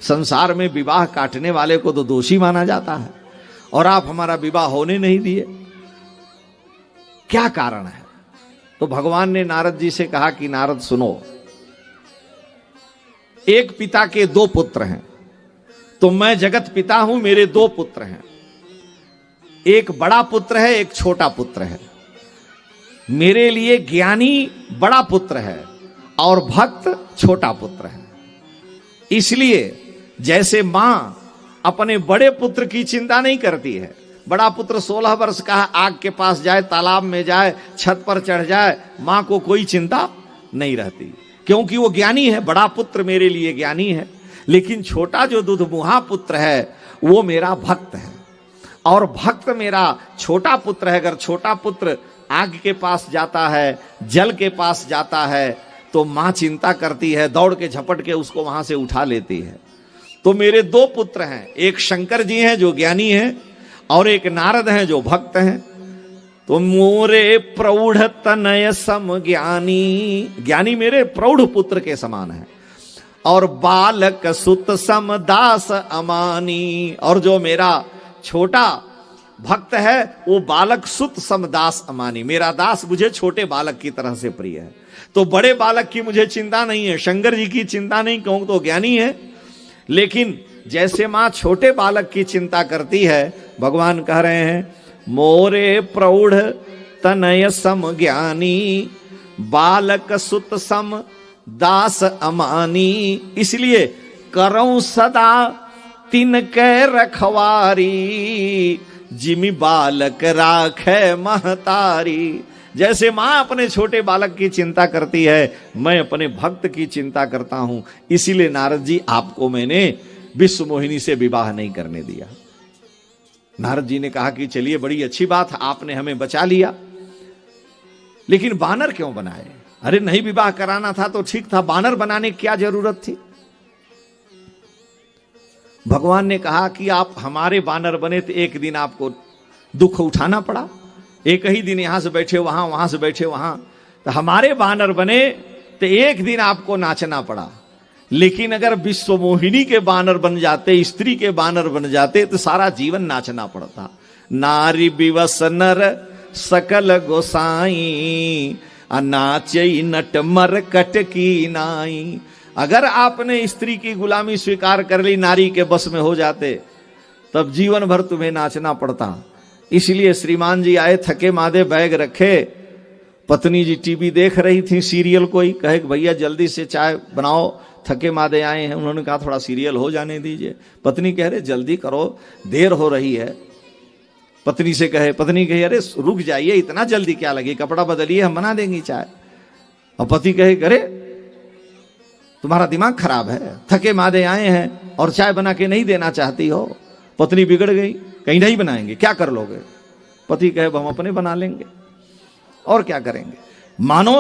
संसार में विवाह काटने वाले को तो दोषी माना जाता है, और आप हमारा विवाह होने नहीं दिए, क्या कारण है? तो भगवान ने नारद जी से कहा कि नारद सुनो, एक पिता के 2 पुत्र हैं, तो मैं जगत पिता हूं, मेरे 2 पुत्र हैं। एक बड़ा पुत्र है, एक छोटा पुत्र है। मेरे लिए ज्ञानी बड़ा पुत्र है और भक्त छोटा पुत्र है। इसलिए जैसे मां अपने बड़े पुत्र की चिंता नहीं करती है, बड़ा पुत्र 16 वर्ष का है, आग के पास जाए, तालाब में जाए, छत पर चढ़ जाए, मां को कोई चिंता नहीं रहती, क्योंकि वो ज्ञानी है। बड़ा पुत्र मेरे लिए ज्ञानी है, लेकिन छोटा जो दुधमुहा पुत्र है वो मेरा भक्त है, और भक्त मेरा छोटा पुत्र है। अगर छोटा पुत्र आग के पास जाता है, जल के पास जाता है, तो मां चिंता करती है, दौड़ के झपट के उसको वहां से उठा लेती है। तो मेरे 2 पुत्र हैं, एक शंकर जी हैं जो ज्ञानी हैं, और एक नारद हैं जो भक्त हैं। तो मोरे प्रौढ़ तनय सम ज्ञानी, ज्ञानी मेरे प्रौढ़ पुत्र के समान है, और बालक सुत सम दास अमानी, और जो मेरा छोटा भक्त है वो बालक सुत सम दास अमानी, मेरा दास मुझे छोटे बालक की तरह से प्रिय है। तो बड़े बालक की मुझे चिंता नहीं है, शंकर जी की चिंता नहीं, क्योंकि तो ज्ञानी है। लेकिन जैसे मां छोटे बालक की चिंता करती है, भगवान कह रहे हैं मोरे प्रौढ़ तनय सम ज्ञानी, बालक सुत सम दास अमानी। इसलिए करऊं सदा तिनके रखवारी, जिमि बालक राखे महतारी। जैसे मां अपने छोटे बालक की चिंता करती है, मैं अपने भक्त की चिंता करता हूं। इसीलिए नारद जी आपको मैंने विश्वमोहिनी से विवाह नहीं करने दिया। नारद जी ने कहा कि चलिए बड़ी अच्छी बात, आपने हमें बचा लिया, लेकिन बानर क्यों बनाए? अरे नहीं विवाह कराना था तो ठीक था, बानर बनाने की क्या जरूरत थी? भगवान ने कहा कि आप हमारे बानर बने तो एक दिन आपको दुख उठाना पड़ा, एक ही दिन यहां से बैठे वहां, वहां से बैठे वहां। तो हमारे बानर बने तो एक दिन आपको नाचना पड़ा। लेकिन अगर विश्वमोहिनी के बानर बन जाते, स्त्री के बानर बन जाते, तो सारा जीवन नाचना पड़ता। नारी विवश नर सकल गोसाई, नाचई नट मर कट की नाई। अगर आपने स्त्री की गुलामी स्वीकार कर ली, नारी के बस में हो जाते, तब जीवन भर तुम्हें नाचना पड़ता। इसलिए श्रीमान जी आए, थके मादे बैग रखे, पत्नी जी टीवी देख रही थी, सीरियल कोई, कहे भैया जल्दी से चाय बनाओ, थके मादे आए हैं। उन्होंने कहा थोड़ा सीरियल हो जाने दीजिए। पत्नी कह रहे जल्दी करो, देर हो रही है। पत्नी से कहे, पत्नी कहे अरे रुक जाइए, इतना जल्दी क्या लगे, कपड़ा बदलिए, हम बना देंगे चाय। और पति कहे अरे तुम्हारा दिमाग खराब है, थके मादे आए हैं और चाय बना के नहीं देना चाहती हो। पत्नी बिगड़ गई, कहीं नहीं बनाएंगे, क्या कर लोगे? पति कहे हम अपने बना लेंगे, और क्या करेंगे। मानो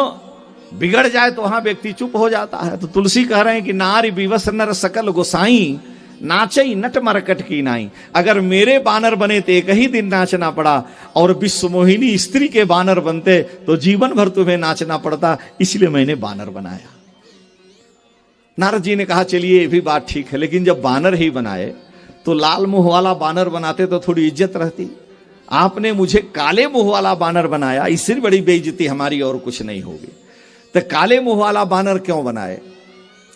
बिगड़ जाए तो वहां व्यक्ति चुप हो जाता है। तो तुलसी कह रहे हैं कि नारी विवश नर सकल गोसाई, नाचई नट मरकट की नाई। अगर मेरे बानर बने तो एक ही दिन नाचना पड़ा, और विश्व मोहिनी स्त्री के बानर बनते तो जीवन भर तुम्हें नाचना पड़ता, इसलिए मैंने बानर बनाया। नारद जी ने कहा चलिए ये भी बात ठीक है, लेकिन जब बानर ही बनाए तो लाल मुंह वाला बानर बनाते तो थोड़ी इज्जत रहती। आपने मुझे काले मुंह वाला बानर बनाया, इससे बड़ी बेइज्जती हमारी और कुछ नहीं होगी। तो काले मुंह वाला बानर क्यों बनाए?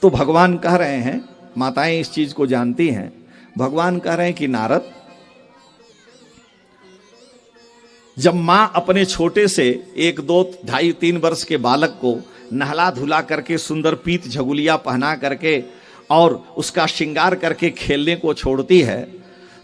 तो भगवान कह रहे हैं, माताएं इस चीज को जानती हैं, भगवान कह रहे हैं कि नारद, जब मां अपने छोटे से 1, 2, 2.5, 3 वर्ष के बालक को नहला धुला करके सुंदर पीत झगुलिया पहना करके और उसका श्रृंगार करके खेलने को छोड़ती है,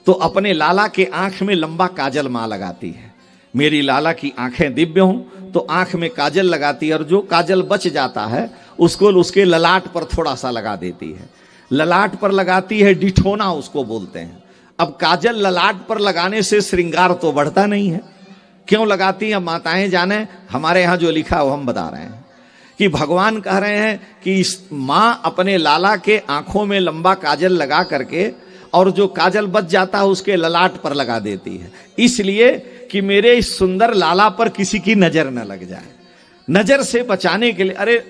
तो अपने लाला के आंख में लंबा काजल मां लगाती है। मेरी लाला की आंखें दिव्य हों तो आंख में काजल लगाती है, और जो काजल बच जाता है उसको उसके ललाट पर थोड़ा सा लगा देती है। ललाट पर लगाती है, डिठोना उसको बोलते हैं। अब काजल ललाट पर लगाने से श्रृंगार तो बढ़ता नहीं है, क्यों लगाती है माताएं जाने। हमारे यहां जो लिखा है वो हम बता रहे हैं कि भगवान कह रहे हैं कि इस मां अपने लाला के आंखों में लंबा काजल लगा करके और जो काजल बच जाता है उसके ललाट पर लगा देती है, इसलिए कि मेरे इस सुंदर लाला पर किसी की नजर न लग जाए। नजर से बचाने के लिए, अरे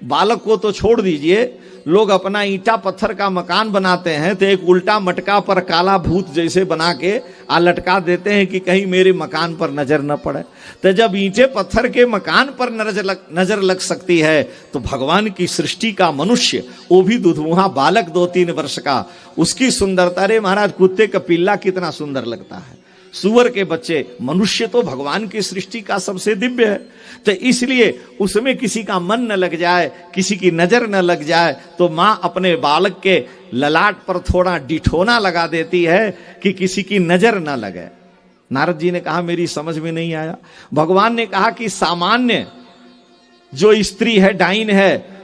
बालक को तो छोड़ दीजिए, लोग अपना ईंटा पत्थर का मकान बनाते हैं तो एक उल्टा मटका पर काला भूत जैसे बना के लटका देते हैं कि कहीं मेरे मकान पर नजर न पड़े। तो जब ईंटे पत्थर के मकान पर नजर लग सकती है, तो भगवान की सृष्टि का मनुष्य, वो भी दुधमुहा बालक 2-3 वर्ष का, उसकी सुंदरता, रे महाराज कुत्ते का पिल्ला कितना सुंदर लगता है, सुअर के बच्चे, मनुष्य तो भगवान की सृष्टि का सबसे दिव्य है। तो इसलिए उसमें किसी का मन न लग जाए, किसी की नजर न लग जाए, तो मां अपने बालक के ललाट पर थोड़ा डिठोना लगा देती है कि किसी की नजर न लगे। नारद जी ने कहा मेरी समझ में नहीं आया। भगवान ने कहा कि सामान्य जो स्त्री है, डाइन है,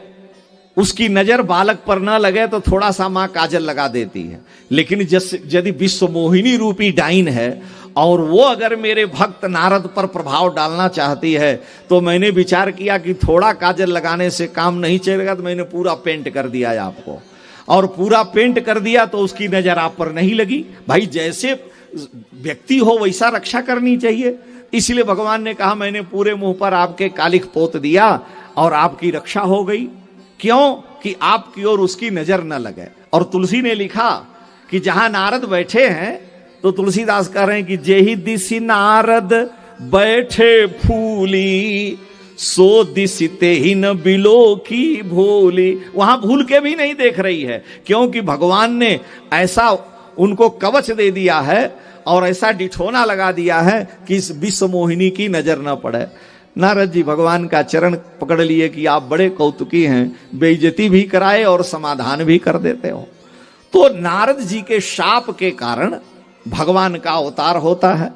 उसकी नजर बालक पर ना लगे तो थोड़ा सा मां काजल लगा देती है, लेकिन यदि विश्व मोहिनी रूपी डाइन है और वो अगर मेरे भक्त नारद पर प्रभाव डालना चाहती है, तो मैंने विचार किया कि थोड़ा काजल लगाने से काम नहीं चलेगा, तो मैंने पूरा पेंट कर दिया है आपको, और पूरा पेंट कर दिया तो उसकी नजर आप पर नहीं लगी। भाई जैसे व्यक्ति हो वैसा रक्षा करनी चाहिए, इसलिए भगवान ने कहा मैंने पूरे मुंह पर आपके कालिख पोत दिया और आपकी रक्षा हो गई। क्यों? कि आपकी ओर उसकी नजर न लगे। और तुलसी ने लिखा कि जहां नारद बैठे हैं, तो तुलसीदास कह रहे हैं कि जेहि दिसि नारद बैठे फूली, सो दिसि तेहि न बिलो की भोली। वहां भूल के भी नहीं देख रही है, क्योंकि भगवान ने ऐसा उनको कवच दे दिया है और ऐसा डिठोना लगा दिया है कि इस विश्व मोहिनी की नजर न पड़े। नारद जी भगवान का चरण पकड़ लिए कि आप बड़े कौतुकी हैं, बेइज्जती भी कराए और समाधान भी कर देते हो। तो नारद जी के शाप के कारण भगवान का अवतार होता है।